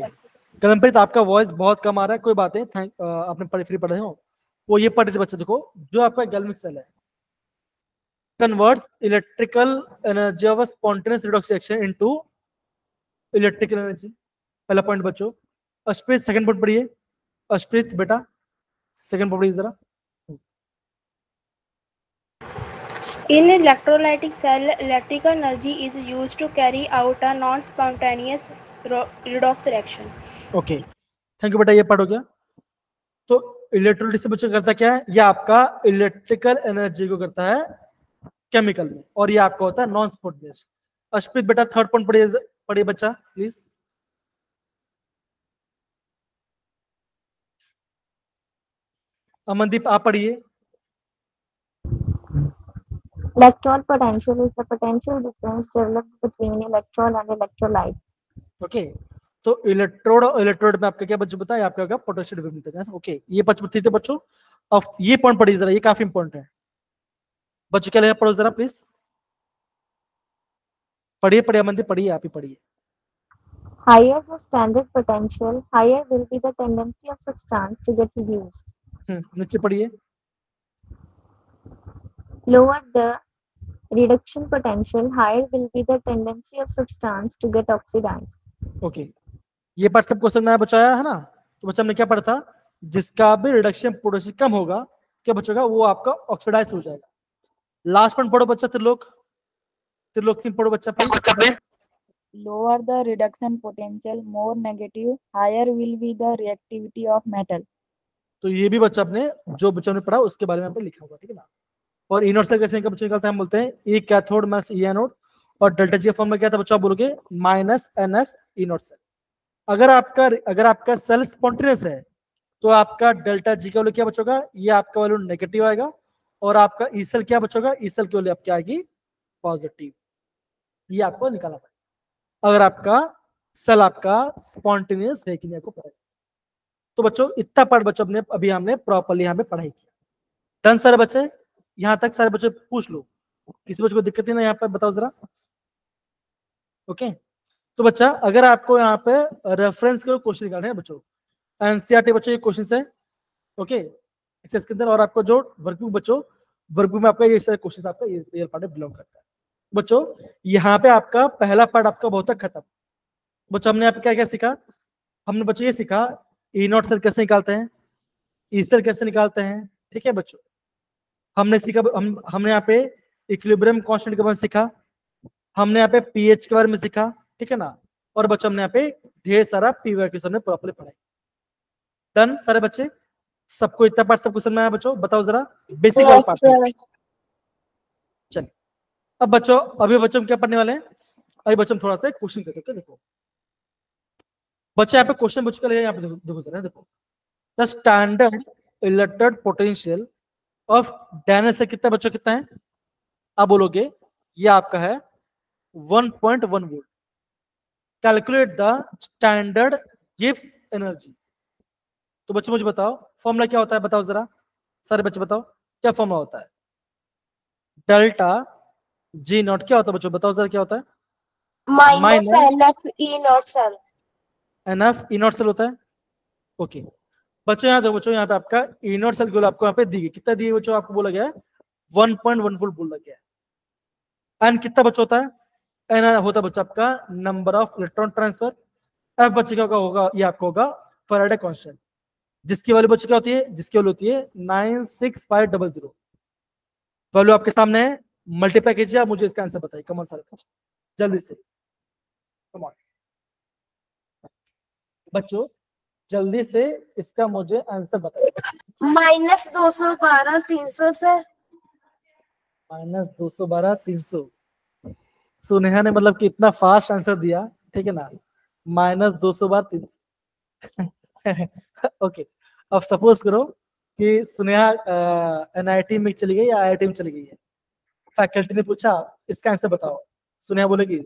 कलमप्रीत आपका वॉइस बहुत कम आ रहा है, कोई बात नहीं, थैंक आपने फ्री पढ़े हो, वो ये पढ़े थे बच्चे, देखो जो आपका गैल्वेनिक सेल है converts electrical energy of spontaneous redox reaction into electrical energy, पहला पॉइंट बच्चों। अश्प्रीत सेकंड पॉइंट पढ़िए, अश्प्रीत बेटा सेकंड पॉइंट पढ़िए जरा। In electrolytic cell, electrical energy is used to carry out a non-spontaneous redox reaction. Okay thank you बेटा, ये पढ़ हो गया। तो इलेक्ट्रोलाइटिस से बच्चों करता क्या है, ये आपका इलेक्ट्रिकल एनर्जी को करता है केमिकल में, और ये आपका होता है नॉन स्पॉन्टेनियस। अश्प्रीत बेटा थर्ड पॉइंट पढ़िए बच्चा प्लीज। अमनदीप आप पढ़िए। Electron potential is the potential difference developed between electron and electrolyte. Okay तो इलेक्ट्रोड और इलेक्ट्रोड में आपका क्या बच्चों बताया, आपका होगा पोटेंशियल डिफरेंस। ओके ये ठीक है बच्चों, अब ये पॉइंट पढ़िए जरा, ये काफी इंपॉर्टेंट है बच्चों, क्या लगा पढ़ो जरा प्लीज, पढ़िए पढ़िए अमनदीप पढ़िए, आप ही पढ़िए। Higher the standard potential, higher will be the tendency of substance to get reduced. नीचे पढ़िए। Lower the reduction potential, higher will be the tendency of substance to get oxidized. Okay ये पार्ट सबको समझ में आया बचाया है ना। तो बच्चा हमने क्या पढ़ा था, जिसका भी रिडक्शन पोटेंशियल कम होगा क्या बचेगा, वो आपका ऑक्सीडाइज हो जाएगा। लास्ट पॉइंट पढ़ो बच्चा, त्रिलोक सिंह पढ़ो बच्चा please. Lower the reduction potential, more negative, higher will be the reactivity of metal. तो ये भी बच्चा अपने जो बच्चों ने पढ़ा उसके बारे में आपने लिखा होगा, ठीक है ना। और इनोड सेल कैसे बच्चे निकलता है, हम बोलते हैं ई कैथोड माइनस ई एनोड, और डेल्टा जी फॉर्म में क्या था बच्चा, आप बोलोगे माइनस एनएफ इनोड सेल। अगर आपका सेल स्पॉन्टेनियस है तो आपका डेल्टा जी का वैल्यू क्या बचोगा, ये आपका वैल्यू नेगेटिव आएगा, और आपका ई सेल क्या बचोगा, ई सेल की वैल्यू आपकी आएगी पॉजिटिव। ये आपको निकालना पड़ेगा अगर आपका सेल आपका स्पॉन्टेनियस है कि नहीं, आपको पता है। तो बच्चों इतना पार्ट बच्चों अभी हमने प्रॉपरली यहाँ पे पढ़ाई किया। डन सारे बच्चे, यहाँ तक सारे बच्चे पूछ लो, किसी बच्चे को दिक्कत नहीं ना यहाँ पे, बताओ जरा। ओके, तो बच्चा अगर आपको यहाँ पे रेफरेंस के क्वेश्चन निकालने हैं बच्चों, एनसीईआरटी बच्चों ये क्वेश्चन है, ओके एक्सेस के अंदर, और आपको जो वर्कबुक बच्चों, वर्कबुक में आपका ये सारे क्वेश्चन आपका ये पार्ट बिलोंग करता है बच्चों। यहाँ पे आपका पहला पार्ट आपका बहुत तक खत्म बच्चों। हमने यहाँ पे क्या क्या सीखा, हमने बच्चों ये सीखा ई नॉट सेल कैसे निकालते हैं, ई सेल कैसे निकालते हैं, ठीक है बच्चों। हमने सीखा, हमने यहाँ पे इक्विलिब्रियम कांस्टेंट के बारे में सीखा, हमने यहाँ पे पीएच के बारे में सीखा, ठीक है ना। और बच्चों हमने यहाँ पे ढेर सारा पीवाई क्वेश्चन हमने प्रॉपर्ली पढ़ाई। डन सारे बच्चे, सबको इतना पार्ट सब क्वेश्चन में आया बच्चों, बताओ जरा बेसिक वाला Yes, पार्ट। sir. चलिए अब बच्चों, अभी बच्चों हम क्या पढ़ने वाले हैं, अभी बच्चों हम थोड़ा सा क्वेश्चन करते हैं। देखो बच्चे यहाँ पे क्वेश्चन बच्चों का यहाँ पे देखो जरा, देखो the standard electric potential of dynes से कितना बच्चों कितना है, आप बोलोगे ये आपका है 1.1 volt. Calculate the standard gives energy. तो बच्चों मुझे बताओ फॉर्मूला क्या होता है, बताओ जरा सारे बच्चे बताओ क्या फॉर्मूला होता है। डेल्टा जी नॉट क्या होता है बच्चों, बताओ जरा क्या होता है। Minus NF E naught cell. NF E not cell होता है, ओके बच्चों यहाँ देखो बच्चों, यहाँ पे आपका ई नॉट सेल आपको यहाँ पे दी गई, कितना दी गई बच्चों, आपको बोला गया है 1.1 वोल्ट बोला गया है। एन कितना बच्चों होता है, एन होता है बच्चा आपका number of electron transfer. F बच्चे क्या होगा, ये आपको होगा फैराडे कांस्टेंट, जिसकी वैल्यू बच्चे क्या होती है, जिसकी वैल्यू होती है 96500। वैल्यू आपके सामने है, मल्टीप्लाई कीजिए, आप मुझे इसका आंसर बताइए कमन सारे बच्चे जल्दी से, कमॉन बच्चों जल्दी से इसका मुझे आंसर बताइए। Minus 212 300 sir. -212 300। सुनेहा ने मतलब कि इतना फास्ट आंसर दिया, ठीक है ना, -212 300। ओके अब सपोज करो कि सुनेहा एनआईटी में चली गई या आईआईटी में चली गई है, फैकल्टी ने पूछा इसका आंसर बताओ, सुनेहा बोलेगी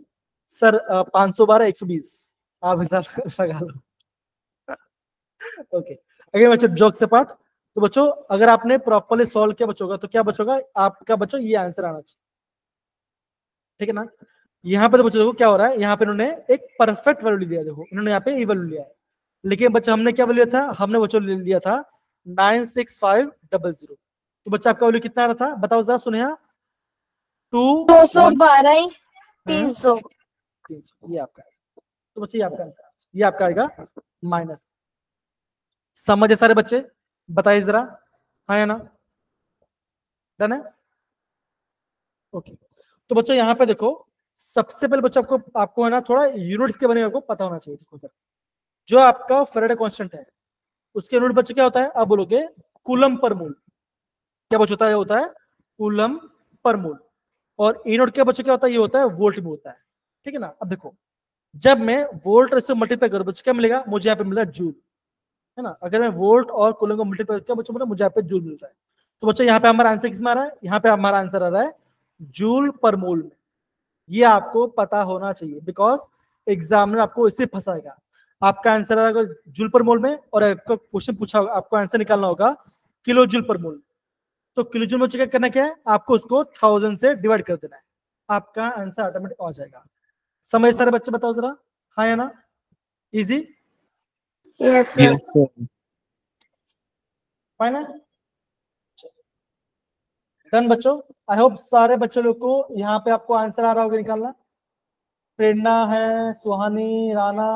सर 512 120, आप हिसाब लगा लो। ओके अगर बच्चों जोक से पार्ट, तो बच्चों अगर आपने प्रॉपर्ली सॉल्व किया बच्चों का, तो क्या बच्चों का आपका बच्चों ये आंसर आना चाहिए, ठीक है ना। यहाँ पे तो बच्चों देखो क्या हो रहा है, यहाँ पे इन्होंने एक परफेक्ट वैल्यू लिया, देखो इन्होंने यहाँ पे ई वैल्यू लिया है, लेकिन बच्चा हमने क्या वैल्यू लिया था, हमने बच्चों लिया था 96500। तो बच्चा आपका वैल्यू कितना आ रहा था, बताओ जरा सुनेहा। 212 300। ये आपका आंसर, तो बच्चे ये आपका आंसर, ये आपका आएगा माइनस। समझे सारे बच्चे, बताइए जरा, हाँ या ना, डन है, ओके। तो बच्चों यहाँ पे देखो सबसे पहले बच्चों आपको है ना थोड़ा यूनिट्स के बारे में आपको पता होना चाहिए। देखो सर जो आपका फैराडे कांस्टेंट है उसके यूनिट बच्चे क्या होता है, आप बोलोगे कूलम पर मोल, क्या बच्चा होता है कूलम पर मोल। और ई नोट क्या बच्चों क्या होता है, ये होता है वोल्ट में होता है, ठीक है ना। अब देखो जब मैं वोल्ट से मल्टीप्लाई करूं बच्चों क्या मिलेगा, मुझे यहाँ पे मिल रहा है जूल, है ना। अगर मैं वोल्ट और कूलम को मल्टीप्लाई किया बच्चों मतलब मुझे यहाँ पे जूल मिल रहा है। तो बच्चों यहाँ पे हमारा आंसर किस में आ रहा है, यहाँ पे हमारा आंसर आ रहा है जूल पर मोल में। ये आपको पता होना चाहिए बिकॉज एग्जामिनर आपको इससे फंसाएगा। आपका आंसर आएगा जूल पर मोल में और आपका क्वेश्चन पूछा होगा, आपको आंसर निकालना होगा किलो जूल पर मोल। तो किलो जूल में चेक करना क्या है, आपको उसको 1000 से डिवाइड कर देना है, आपका आंसर ऑटोमेटिक आ जाएगा। समझ सारे बच्चे, बताओ जरा, हाँ या ना, easy, Yes, sir. Final, done बच्चों। आई होप सारे बच्चों लोग को यहाँ पे आपको आंसर आ रहा होगा निकालना। प्रेरणा है, सुहानी, राणा,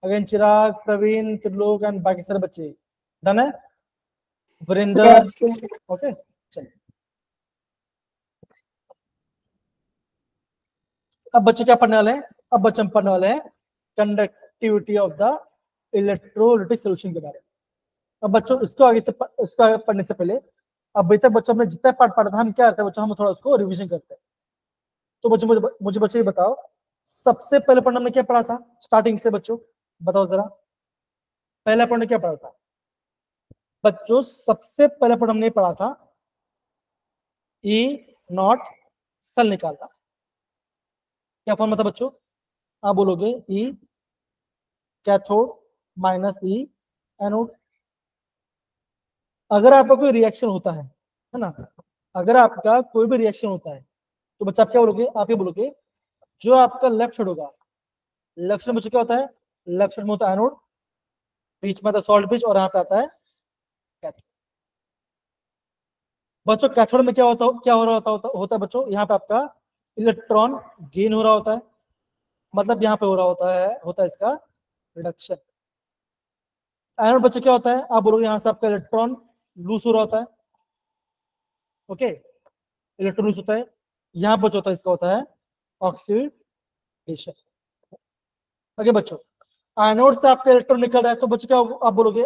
अगेन चिराग, प्रवीण, त्रिलोक एंड बाकी सारे बच्चे, डन है, वरिंदर, Yes, sir. ओके चलिए। अब बच्चे क्या पढ़ने वाले हैं, अब बच्चे हम पढ़ने वाले हैं conductivity of the electrolytic solution के बारे में। अब बच्चों इसको आगे पढ़ने से पहले अभी तक बच्चों हमने जितना पार्ट पढ़ा था, हम क्या करते हैं बच्चों, हम थोड़ा उसको रिवीजन करते हैं। तो बच्चों मुझे बच्चे ये बताओ सबसे पहले पढ़ना हमने क्या पढ़ा था स्टार्टिंग से बच्चों, बताओ जरा पहला पढ़ने क्या पढ़ा था बच्चों, सबसे पहले पढ़ हमने पढ़ा था ई नॉट सेल निकालना। क्या फॉर्मूला था बच्चों, आप बोलोगे ई कैथोड माइनस ई एनोड, अगर आपका कोई रिएक्शन होता है ना, अगर आपका कोई भी रिएक्शन होता है तो बच्चा आप क्या बोलोगे, आप ये बोलोगे जो आपका लेफ्ट साइड होगा, लेफ्ट साइड में बच्चा क्या होता है, लेफ्ट साइड में होता है एनोड, बीच में आता है सॉल्ट ब्रिज और यहाँ पे आता है कैथोड। बच्चों कैथोड में क्या होता, क्या हो रहा होता है बच्चों, यहाँ पे आपका इलेक्ट्रॉन गेन हो रहा होता है, मतलब यहाँ पे हो रहा होता है इसका रिडक्शन। एनोड बच्चों क्या होता है, आप बोलोगे यहाँ से आपका इलेक्ट्रॉन लूज हो रहा होता है, ओके, इलेक्ट्रॉन लूज होता है, यहाँ बच्चों होता है इसका होता है ऑक्सीडेशन। ओके बच्चों, एनोड से आपका इलेक्ट्रॉन निकल रहा है तो बच्चों क्या आप बोलोगे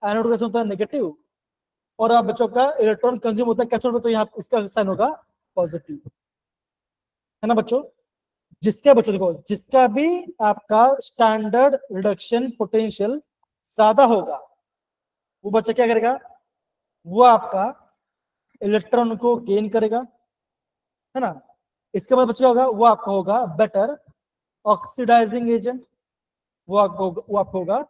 एनोड कैसे होता है नेगेटिव, और आप बच्चों का इलेक्ट्रॉन कंज्यूम होता है कैथोड में, तो यहाँ इसका साइन होगा पॉजिटिव, है ना बच्चों। जिसका बच्चों देखो, जिसका भी आपका स्टैंडर्ड रिडक्शन पोटेंशियल ज्यादा होगा वो बच्चा क्या करेगा, वो आपका इलेक्ट्रॉन को गेन करेगा, है ना। इसके बाद बच्चा होगा वो आपका होगा बेटर ऑक्सीडाइजिंग एजेंट, वो आपको होगा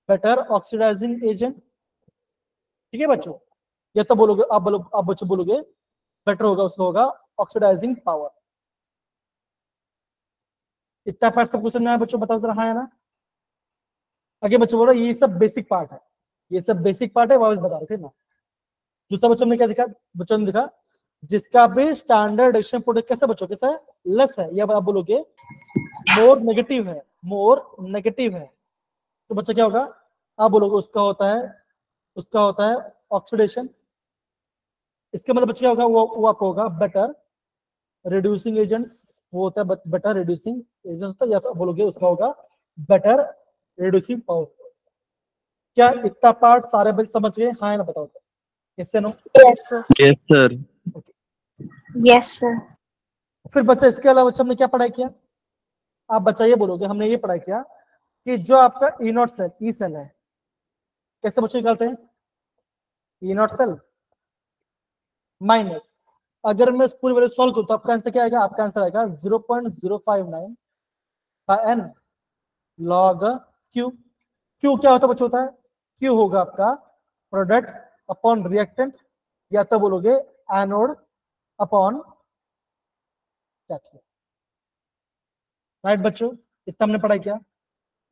बेटर ऑक्सीडाइजिंग एजेंट, ठीक है बच्चों। या तो बोलोगे आप बच्चों बोलोगे बेटर होगा, उसका होगा ऑक्सीडाइजिंग पावर। इतना पार्ट सब कुछ समझ में आया बच्चों, बताओ जरा, हाँ है ना। आगे बच्चों बोलो ये सब बेसिक पार्ट है, ये सब बेसिक पार्ट है, वापस बता रहे थे ना। दूसरा बच्चों ने क्या दिखा, बच्चों ने दिखा जिसका भी स्टैंडर्ड रिडक्शन पोटेंशियल कैसा बच्चों कैसा है, लेस है, या आप बोलोगे मोर नेगेटिव है, मोर नेगेटिव है, तो बच्चा क्या होगा, आप बोलोगे उसका होता है ऑक्सीडेशन। इसके मतलब बच्चा क्या होगा, वो आपको होगा बेटर रिड्यूसिंग एजेंट्स, वो होता है बेटर रिड्यूसिंग एजेंट होता है, या तो बोलोगे उसका होगा बेटर रिड्यूसिंग पावर। क्या इतना पार्ट सारे बच्चे समझ गए, हाँ है ना, बताओ इससे no. Yes sir. Yes, sir. Yes, sir. फिर बच्चा इसके अलावा बच्चा हमने क्या पढ़ाई किया, आप बच्चा ये बोलोगे हमने ये पढ़ाई किया कि जो आपका ई नॉट सेल, ई सेल है, कैसे बच्चे निकालते हैं, ई नॉट सेल माइनस, अगर मैं इस पूरी वैल्यू सॉल्व करूं तो आपका आंसर क्या आएगा, आपका आंसर आएगा 0.059 bye n log q। q क्या होता है बच्चों, होता है q होगा आपका प्रोडक्ट अपॉन रिएक्टेंट, या तो बोलोगे एनोड अपॉन कैथोड, राइट बच्चों। इतना हमने पढ़ाई किया।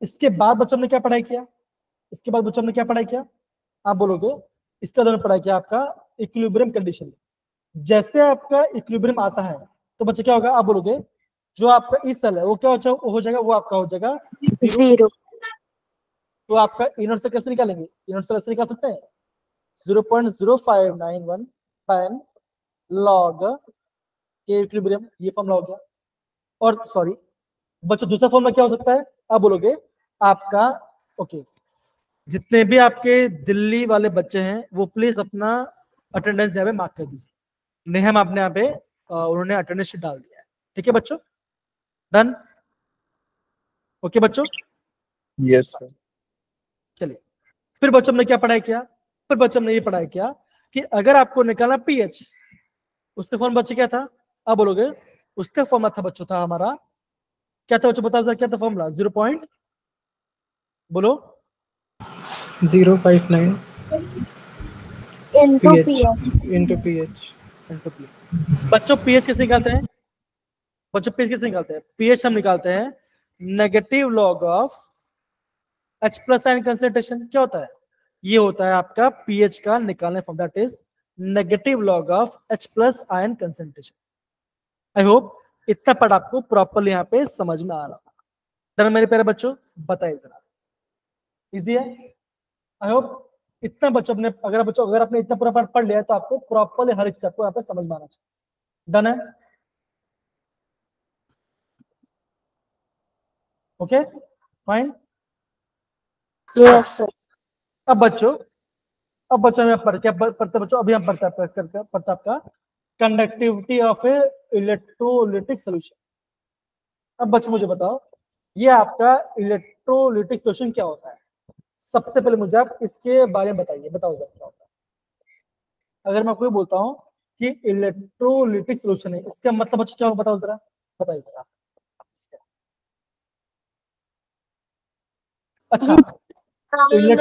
इसके बाद बच्चों ने क्या पढ़ाई किया, इसके बाद बच्चों ने क्या पढ़ाई किया, आप बोलोगे इसके बाद पढ़ाई किया आपका इक्विलिब्रियम कंडीशन। जैसे आपका इक्विलिब्रियम आता है तो बच्चे क्या होगा, आप बोलोगे जो आपका ई सेल है वो क्या हो जाएगा, वो आपका हो जाएगा 0। तो आपका इनर से कैसे निकालेंगे, इनर से ऐसे निकाल सकते हैं 0.0591 पैन लॉग के इक्विलिब्रियम, ये फॉर्मूला हो गया। और सॉरी बच्चों दूसरा फॉर्मूला क्या हो सकता है, आप बोलोगे आपका ओके, जितने भी आपके दिल्ली वाले बच्चे हैं वो प्लीज अपना अटेंडेंस यहाँ पे मार्क कर दीजिए, नेहम आपने यहाँ पे उन्होंने अटेंडेंस शीट डाल दिया है, ठीक है बच्चों, डन, ओके बच्चों। Yes, sir. चलिए फिर बच्चों ने क्या पढ़ाई किया, फिर बच्चों ने ये पढ़ाई किया कि अगर आपको निकालना पीएच, उसका फॉर्म बच्चे क्या था, आप बोलोगे उसका फॉर्मूला था बच्चों था हमारा क्या था बच्चों, बताओ जरा क्या था फॉर्मूला, 0 पॉइंट बोलो 059 into pH pH। into pH. बच्चों पीएच कैसे निकालते हैं, बच्चों पीएच कैसे निकालते हैं, पीएच हम निकालते हैं negative log of H plus ion concentration. क्या होता है, ये होता है आपका पीएच का निकालने form, that is negative log of H plus ion concentration. I hope इतना पढ़ आपको प्रॉपरली यहाँ पे समझ में आ रहा होगा, डन मेरे प्यारे बच्चों, बताइए जरा, इजी है। आई होप इतना बच्चों अपने अगर आपने इतना पूरा पार्ट पढ़ लिया है तो आपको प्रॉपरली हर एक चीज आपको यहाँ पे समझ में आना चाहिए, डन है, ओके फाइन। Yes sir. अब बच्चों हम पढ़ते बच्चों, अभी हम पढ़ते आपका conductivity of A electrolytic solution. अब बच्चों मुझे बताओ ये आपका इलेक्ट्रोलिटिक सोल्यूशन क्या होता है, सबसे पहले मुझे आप इसके बारे में बताइए, बताओ जरा क्या होता है। अगर मैं आपको ये बोलता हूँ कि इलेक्ट्रोलिटिक सोल्यूशन है, इसका मतलब बच्चों क्या होगा, बताओ जरा, बताइए जरा। अच्छा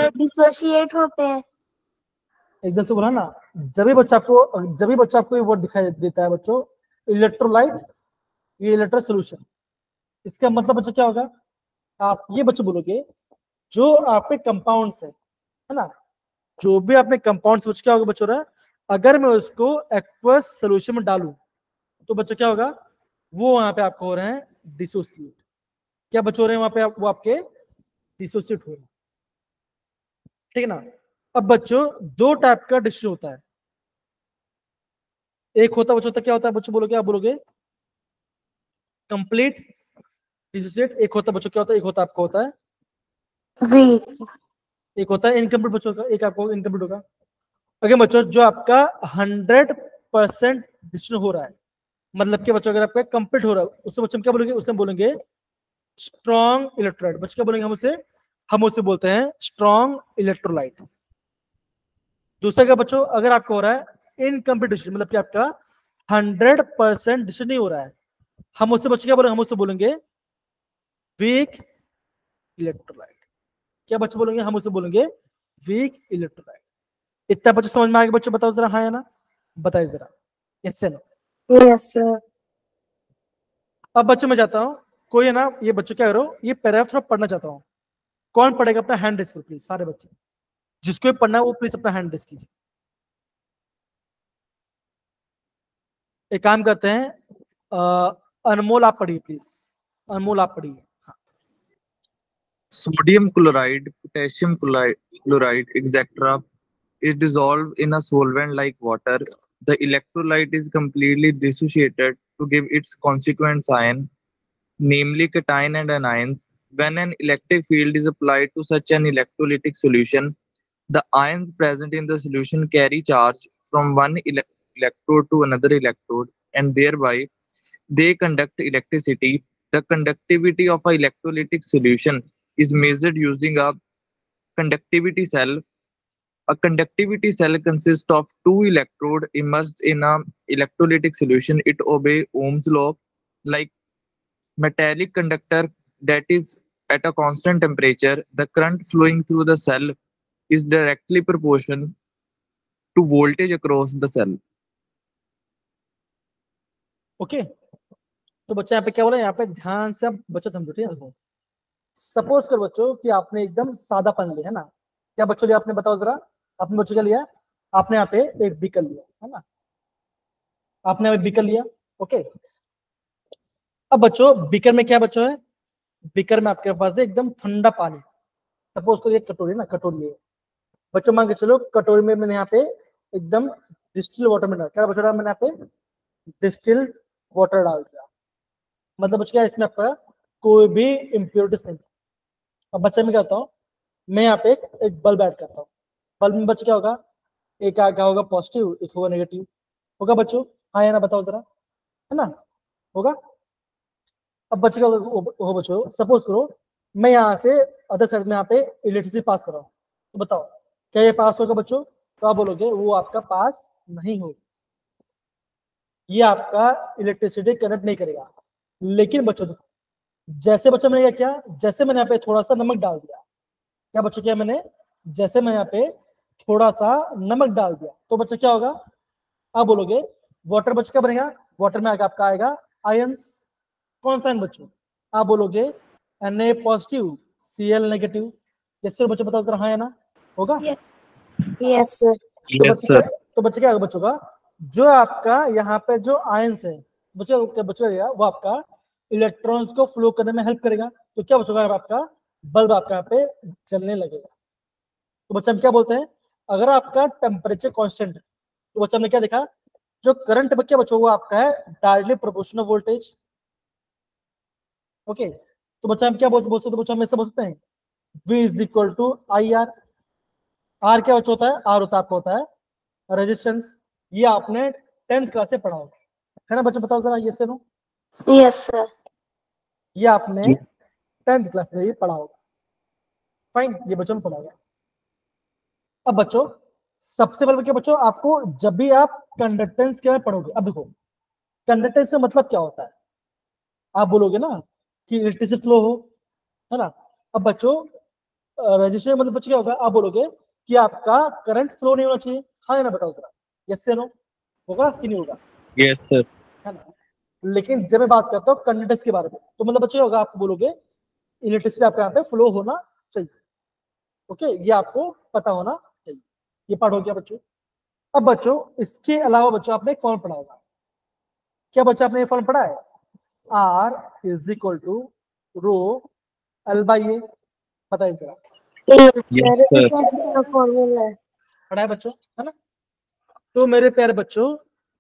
डिसोशिएट होते हैं। एकदम से बोला ना, जब भी बच्चा आपको ये वर्ड दिखाई देता है बच्चों, इलेक्ट्रोलाइट, ये इलेक्ट्रो सोल्यूशन, इसका मतलब बच्चों क्या होगा, आप ये बच्चों बोलोगे जो आपके कंपाउंड्स है ना, जो भी आपने कंपाउंड्स बच्चों क्या होगा बच्चों रहा, अगर मैं उसको एक्वस सोल्यूशन में डालूं तो बच्चों क्या होगा, वो वहां पे आपको हो रहे हैं डिसोसिएट। क्या बच्चों हो रहे हैं वहां पे वो आपके डिसोसिएट हो रहे हैं, ठीक है ना। अब बच्चों दो टाइप का डिसोसिएट होता है, एक होता है बच्चों क्या होता है बच्चों बोलोगे, आप बोलोगे कंप्लीट डिसोसिएट, एक होता है बच्चों क्या होता है, एक होता आपको होता है वीक। एक होता है इनकम्प्लीट बच्चों का, एक आपको इनकम्प्लीट होगा। अगर बच्चों जो आपका 100% डिसोसिएशन हो रहा है, मतलब कि बच्चों अगर आपका कंप्लीट हो रहा है, उससे बच्चों क्या बोलेंगे, उससे बोलेंगे स्ट्रॉन्ग इलेक्ट्रोलाइट। बच्चों क्या बोलेंगे हम उसे बोलते हैं स्ट्रॉन्ग इलेक्ट्रोलाइट। दूसरा क्या बच्चों, अगर आपको हो रहा है इनकम्प्लीट डिसोसिएशन, मतलब कि आपका 100% डिसोसिएशन नहीं हो रहा है, हम उससे बच्चों क्या बोलेंगे, हम उससे बोलेंगे वीक इलेक्ट्रोलाइट। क्या बच्चे बोलेंगे, हम उसे बोलेंगे वीक इलेक्ट्रोलाइट। इतना बच्चों समझ में आ गया बच्चों, बताओ जरा हाँ या ना, बताइए जरा इससे ना। Yes sir. अब बच्चों मैं जाता हूँ, कोई है ना, ये बच्चों क्या करो, ये पैराग्राफ थोड़ा पढ़ना चाहता हूँ, कौन पढ़ेगा अपना हैंड रेस करो प्लीज, सारे बच्चे जिसको भी पढ़ना है वो प्लीज अपना हैंड रेस कीजिए। एक काम करते हैं, अनमोल आप पढ़िए प्लीज, अनमोल आप पढ़िए। Sodium chloride, potassium chloride, etc. is dissolved in a solvent like water. The electrolyte is completely dissociated to give its constituent sign, namely cation and anions. When an electric field is applied to such an electrolytic solution, the ions present in the solution carry charge from one electrode to another electrode, and thereby they conduct electricity. The conductivity of an electrolytic solution is measured using a conductivity cell. A conductivity cell consists of two electrodes immersed in an electrolytic solution. It obeys Ohm's law. Like metallic conductor that is at a constant temperature, the current flowing through the cell is directly proportional to voltage across the cell. Okay, तो बच्चा यहाँ पे क्या बोला, यहाँ पे ध्यान से आप बच्चों समझो, ठीक है। देखो सपोज करो बच्चों कि आपने एकदम सादा पेन लिया है ना, क्या बच्चों लिया आपने, बताओ जरा, आपने बच्चों क्या लिया, आपने यहाँ पे एक बीकर लिया है ना, आपने यहाँ पे बीकर लिया, ओके। अब बच्चों बीकर में क्या बच्चों है, बीकर में आपके पास है एकदम ठंडा पानी, सपोज करो ये कटोरी ना, कटोरी है बच्चों, मान के चलो कटोरी में मैंने यहाँ पे एकदम डिस्टिल वाटर में डाल, क्या बच्चों मैंने यहाँ पे डिस्टिल वाटर डाल दिया, मतलब बच्चों क्या इसमें आपका कोई भी इम्प्योरिटीज नहीं। अब बच्चे में क्या होता हूँ, मैं यहाँ पे एक बल्ब ऐड करता हूँ, बल्ब में बच्चे क्या होगा, एक क्या होगा पॉजिटिव, एक होगा नेगेटिव, होगा बच्चों हाँ या ना, बताओ जरा, है ना, होगा। अब बच्चे क्या हो बच्चों, सपोज करो मैं यहाँ से अदर साइड में यहाँ पे इलेक्ट्रिसिटी पास कर रहा हूँ, तो बताओ क्या ये पास होगा बच्चों, तो आप बोलोगे वो आपका पास नहीं होगा, ये आपका इलेक्ट्रिसिटी कनेक्ट नहीं करेगा। लेकिन बच्चों देखो, जैसे बच्चों मैंने क्या किया, जैसे मैंने यहाँ पे थोड़ा सा नमक डाल दिया, क्या बच्चों क्या मैंने, जैसे मैं यहाँ पे थोड़ा सा नमक डाल दिया, तो बच्चों क्या होगा, आप बोलोगे वाटर बच्चों क्या बनेगा, वाटर में आपका आएगा आयंस, कौन सा बच्चों, आप बोलोगे Na positive Cl negative. Yes sir बच्चों बताओ जरा हाँ या ना, होगा। Yes sir. तो बच्चे क्या होगा बच्चों का, जो आपका यहाँ पे जो आयंस है बच्चों वो आपका इलेक्ट्रॉन्स को फ्लो करने में हेल्प करेगा, तो क्या बच्चों का आपका बल्ब आपका यहाँ पे जलने लगेगा। तो बच्चा हम क्या बोलते हैं, अगर आपका टेम्परेचर कांस्टेंट है तो बच्चा हमने क्या देखा, जो करंट क्या बच्चों वो आपका है डायरेक्टली प्रोपोर्शनल वोल्टेज, ओके। तो बच्चा हम क्या बोल सकते हैं, बच्चा हम ऐसे बोल सकते हैं V is equal to I R. R क्या बच्चा होता है, आर होता है आपको होता है रेजिस्टेंस, ये आपने 10th क्लास से पढ़ा होगा, है ना बच्चा, बताओ जरा ये से नो। Yes sir. ये आपने 10th क्लास में ये पढ़ा होगा, फाइन, ये बच्चों ने पढ़ा होगा। अब बच्चों सबसे पहले क्या बच्चों, आपको जब भी आप कंडक्टेंस के बारे में पढ़ोगे, अब देखो कंडक्टेंस से मतलब क्या होता है, आप बोलोगे ना कि इलेक्ट्रिसिटी फ्लो हो, है ना। अब बच्चों रजिस्टर मतलब बच्चों क्या होगा, आप बोलोगे कि आपका करंट फ्लो नहीं होना चाहिए, हाँ या ना बताओ जरा, यस या नो, होगा कि नहीं होगा, Yes, sir. है ना। लेकिन जब मैं बात करता हूँ कंडक्टेंस के बारे में, तो मतलब बच्चों होगा, आप बोलोगे इलेक्ट्रिसिटी आपके यहाँ पे फ्लो होना चाहिए। ओके, ये आपको पता होना चाहिए। ये पार्ट हो गया बच्चों। अब बच्चों इसके अलावा बच्चों आपने एक फॉर्म पढ़ा होगा। क्या बच्चा आपने ये फॉर्म पढ़ा है? R is equal to rho L by A, पता है जरा, Yes, सर sir. रेजिस्टेंस का फॉर्मूला है। पढ़ा है बच्चों, है ना। तो मेरे प्यारे बच्चों,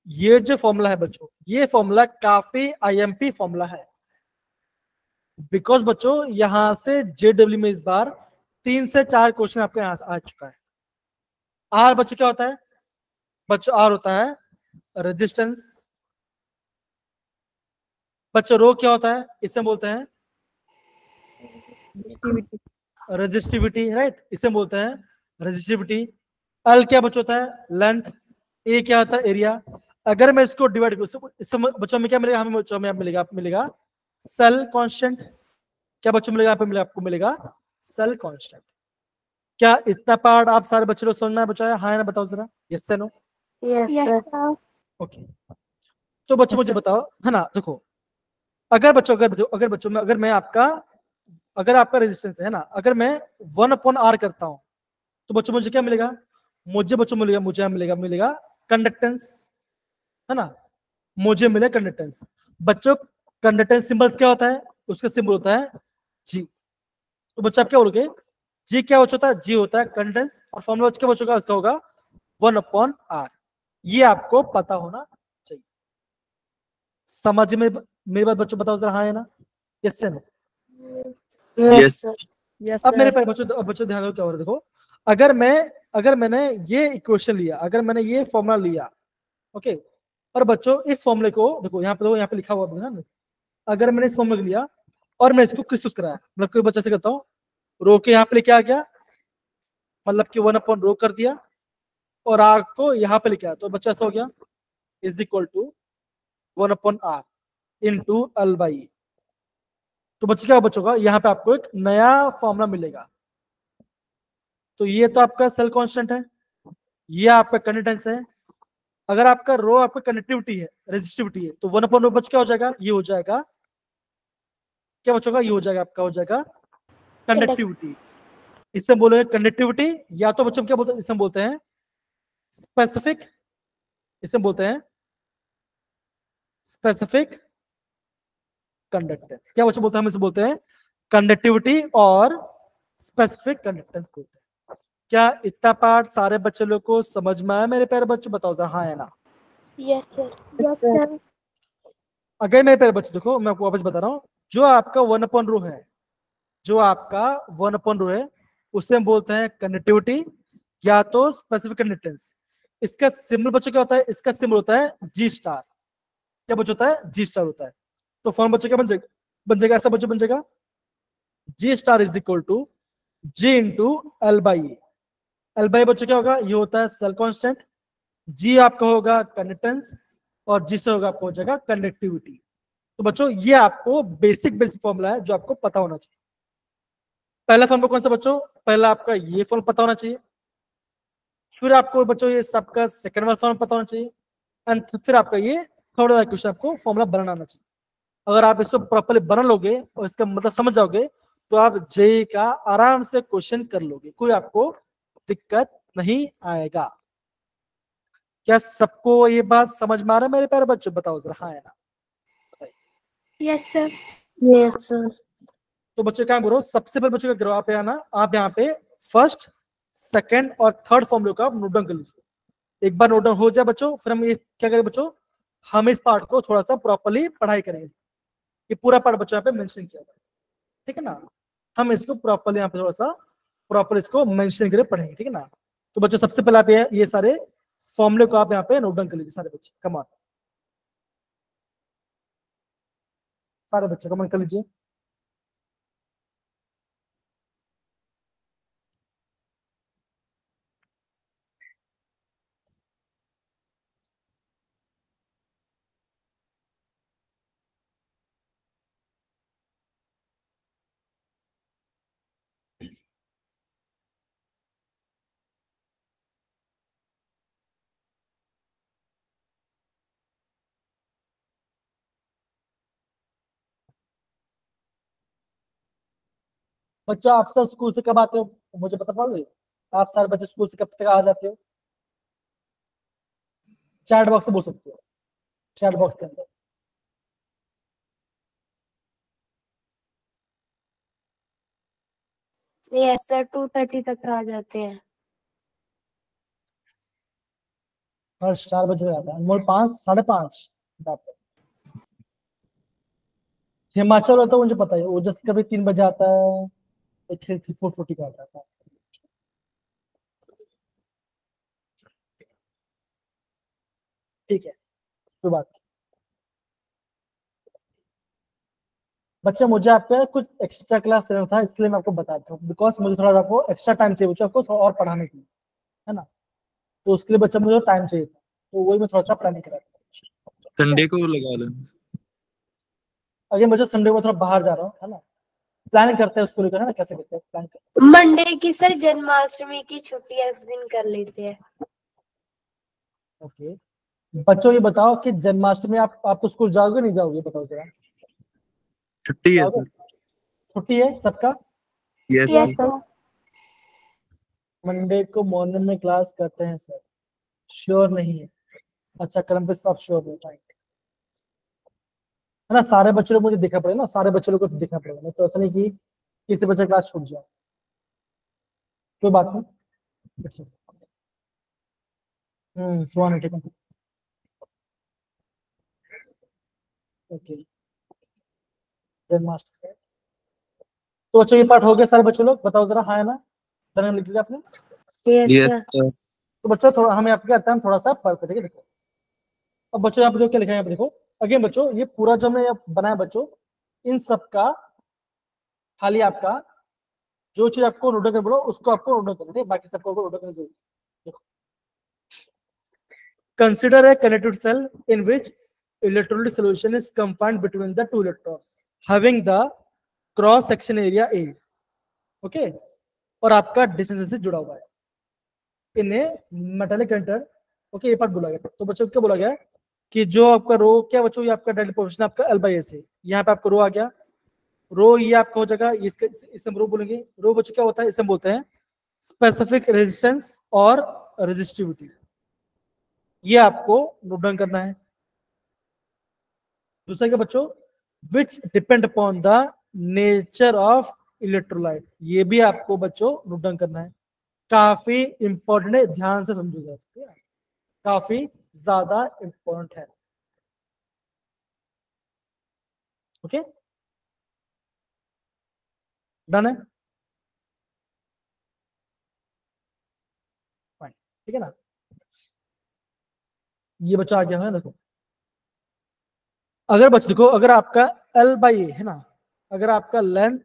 ये जो फॉर्मूला है बच्चों, ये फॉर्मूला काफी आईएमपी फॉर्मूला है, बिकॉज बच्चों यहां से जेडब्ल्यू में इस बार 3 से 4 क्वेश्चन आपके यहां से आ चुका है। आर बच्चों क्या होता है? बच्चों आर होता है रेजिस्टेंस। बच्चों रो क्या होता है? इसे बोलते हैं रेजिस्टिविटी, राइट, इसे बोलते हैं रेजिस्टिविटी। एल क्या बच्चों होता है? लेंथ। ए क्या होता है? एरिया। अगर मैं इसको डिवाइड करूं, इससे बच्चों में क्या मिलेगा? हमें बच्चों में मिलेगा, आपको मिलेगा सेल कांस्टेंट। क्या बच्चों मिलेगा? यहाँ पे मिलेगा, आपको मिलेगा सेल कांस्टेंट। क्या इतना पार्ट आप सारे बच्चे लोग समझ में बच्चा है? हाँ या ना बताओ जरा, यस से नो। Yes sir. ओके, तो बच्चों मुझे बताओ, है ना, देखो, अगर मैं आपका, अगर आपका रेजिस्टेंस है ना, अगर मैं 1/R करता हूं, तो बच्चों मुझे क्या मिलेगा? मुझे यहाँ मिलेगा कंडक्टेंस, है ना, मुझे मिले कंडक्टेंस। बच्चों कंडक्टेंस सिंबल्स क्या होता है? उसका सिंबल होता है जी। तो बच्चा आप क्या बोलोगे? जी क्या होता है? जी होता है कंडक्टेंस, और फॉर्मूला क्या बच्चों उसका होगा 1/R। ये आपको पता होना चाहिए। समझ में मेरी बात बच्चों? बताओ जरा, हाँ है ना, यस से नो। Yes sir. Yes, अब मेरे sir. बच्चों ध्यान दो क्या हो रहा है, देखो, अगर मैंने ये इक्वेशन लिया, अगर मैंने ये फॉर्मूला लिया, ओके, और बच्चों इस फॉर्मूले को देखो, यहाँ पे लिखा हुआ है ना, अगर मैंने इस फॉर्मूले को लिया और मैं इसको क्रिस कराया, मतलब कोई बच्चा से करता हूँ, रो के यहाँ पे लेके आ गया, मतलब कि 1/रो कर दिया, और आर को यहाँ पे लेके आया, तो बच्चा ऐसा हो गया is equal to 1/R into L by. तो बच्चे क्या बच्चों का यहाँ पे आपको एक नया फॉर्मूला मिलेगा। तो ये तो आपका सेल कांस्टेंट है, ये आपका कंडक्टेंस है। अगर आपका रो आपका कंडक्टिविटी है, रेजिस्टिविटी है, तो 1/रो बच क्या हो जाएगा? ये हो जाएगा, क्या बचोगा? ये हो जाएगा, आपका हो जाएगा कंडक्टिविटी। इससे बोलोगे कंडक्टिविटी, या तो बच्चों क्या बोलते हैं? इसे बोलते हैं स्पेसिफिक, इसे बोलते हैं स्पेसिफिक कंडक्टेंस। क्या बच्चों बोलते हैं? हम इसे बोलते हैं कंडक्टिविटी और स्पेसिफिक कंडक्टेंस बोलते हैं। क्या इतना पार्ट सारे बच्चे लोग को समझ में आया मेरे प्यारे बच्चों? बताओ जरा, हाँ है ना। Yes, sir. Yes sir. अगर मेरे प्यारे बच्चों देखो, मैं आपको वापस बता रहा हूँ, जो आपका 1/रो है, जो आपका 1/रो है, उसे हम बोलते हैं कंडक्टिविटी या तो स्पेसिफिक कंडक्टेंस। इसका सिंबल बच्चों क्या होता है? इसका सिंबल होता है जी स्टार। क्या बच्चों होता है? जी स्टार होता है। तो फॉर्म बच्चों क्या बन जाएगा ऐसा बच्चों बन जाएगा G star is equal to G into L by A. L by बच्चों क्या होगा? ये होता है सेल कांस्टेंट, जी आपका होगा कंडक्टेंस, और जी से होगा आपको हो जाएगा कंडक्टिविटी। तो बच्चों ये आपको बेसिक फॉर्मूला है जो आपको पता होना चाहिए। पहला फॉर्मूला कौन सा बच्चों? पहला आपका ये फॉर्मूला पता होना चाहिए, फिर आपको बच्चों ये सबका सेकंड वाला फॉर्मूला पता होना चाहिए, एंड फिर आपका ये थर्ड वाला क्वेश्चन आपको फॉर्मूला बनाना आना चाहिए। अगर आप इसको प्रॉपर्ली बना लोगे और इसका मतलब समझ जाओगे, तो आप जेई का आराम से क्वेश्चन कर लोगे, कोई आपको दिक्कत नहीं आएगा। क्या सबको ये बात समझ में आ रहा है मेरे प्यारे बच्चों? बताओ जरा, हाँ है ना। Yes, sir. Yes sir. तो बच्चों क्या करो, सबसे पहले बच्चों क्या करो, आप यहाँ ना, आप यहाँ पे फर्स्ट, सेकंड और थर्ड फॉर्मूले का आप नोट डाउन कर लीजिए। एक बार नोट डाउन हो जाए बच्चों, फिर हम ये क्या करें बच्चों, हम इस पार्ट को थोड़ा सा प्रॉपर्ली पढ़ाई करेंगे। ये पूरा पार्ट बच्चों यहाँ पे मेंशन किया हुआ है, ठीक है ना। हम इसको प्रॉपर्ली यहाँ पे थोड़ा सा प्रॉपर इसको मेंशन करके पढ़ेंगे, ठीक है ना। तो बच्चों सबसे पहले आप ये सारे फॉर्मूले को आप यहाँ पे नोट डाउन कर लीजिए सारे बच्चे, कमान, सारे बच्चे कमान कर लीजिए। बच्चों आप सब स्कूल से कब आते हो, मुझे बता पाओगे? आप सारे बच्चे स्कूल से कब तक आ जाते हो? चैट बॉक्स से बोल सकते हो, चैट बॉक्स के अंदर। यस सर 2:30 तक आ जाते हैं। हर 4 बजे आता है, अनमोल 5, 5:30। हिमाचल में तो मुझे पता है, वो जस्ट कभी 3 बजे आता है, एक 4:40 का आता है। ठीक है, कोई बात नहीं। बच्चे मुझे आपका कुछ एक्स्ट्रा क्लास लेना था, इसलिए मैं आपको बताता हूँ, बिकॉज मुझे थोड़ा आपको एक्स्ट्रा टाइम चाहिए बच्चों, आपको थोड़ा और पढ़ाने के लिए, है ना। तो उसके लिए बच्चा मुझे टाइम चाहिए था, तो वही मैं थोड़ा सा प्लानिंग करा था। संडे को लगा लेना। अगर बच्चों संडे को थोड़ा बाहर जा रहा हूँ, है ना, प्लानिंग करते हैं उसको लेकर, है ना, कैसे करते हैं प्लान करते हैं। मंडे की सर जन्माष्टमी की छुट्टी है, उस दिन कर लेते हैं। ओके बच्चों, ये बताओ कि जन्माष्टमी आप तो स्कूल जाओगे नहीं जाओगे, बताओ जरा। छुट्टी है जाओगे? सर। छुट्टी है सबका? Yes Yes, sir. sir. Monday को मॉर्निंग में क्लास करते हैं सर? श्योर नहीं है। अच्छा कर्म पे आप श्योर हो, राइट, है ना। सारे बच्चों को मुझे देखना पड़ेगा ना, सारे बच्चों को देखना पड़ेगा, नहीं तो ऐसा नहीं कि किसी बच्चे क्लास छूट जाए। कोई बात नहीं। सुहाना ठीक है। ओके जन्माष्टमी, तो बच्चों ये पार्ट हो गया, सारे बच्चों लोग बताओ जरा, हाँ है ना, डन लिख लिया आपने? Yes yes sir. सर। तो बच्चों थोड़ा हमें आपके आता है, हम थोड़ा सा पढ़ते, ठीक है। देखो अब बच्चों यहाँ पे जो क्या लिखा है, यहाँ पे देखो अगेन बच्चों, ये पूरा जो हमने यहाँ बनाया बच्चों, इन सब का खाली आपका जो चीज आपको नोट कर बोलो उसको आपको नोट करना है, बाकी सबको नोट करना जरूरी। देखो consider a connected cell in which electrolytic solution is confined between the two electrodes having the cross section area A, okay और आपका डिस्टेंस से जुड़ा हुआ है इन्हें मेटालिक कंडक्टर, ओके ये पार्ट बोला गया। तो बच्चों क्या बोला गया कि जो आपका रो क्या बच्चों, ये आपका डेल्टा पोजीशन आपका L/S है, यहाँ पे आपका रो आ गया, रो ये आपका हो जाएगा, इसे हम रो बोलेंगे। रो बच्चों क्या होता है, इसे हम बोलते हैं स्पेसिफिक रेजिस्टेंस और रेजिस्टिविटी, ये आपको नोट डाउन करना है। दूसरा क्या बच्चों, विच depend upon the nature of electrolyte, ये भी आपको बच्चों नोट डाउन करना है। काफी इंपॉर्टेंट है, ध्यान से समझो जाए, काफी ज्यादा इंपॉर्टेंट है। ओके डन है, ठीक है ना। ये बच्चा आ गया है, देखो अगर बच्चे देखो, अगर आपका L/A है ना, अगर आपका लेंथ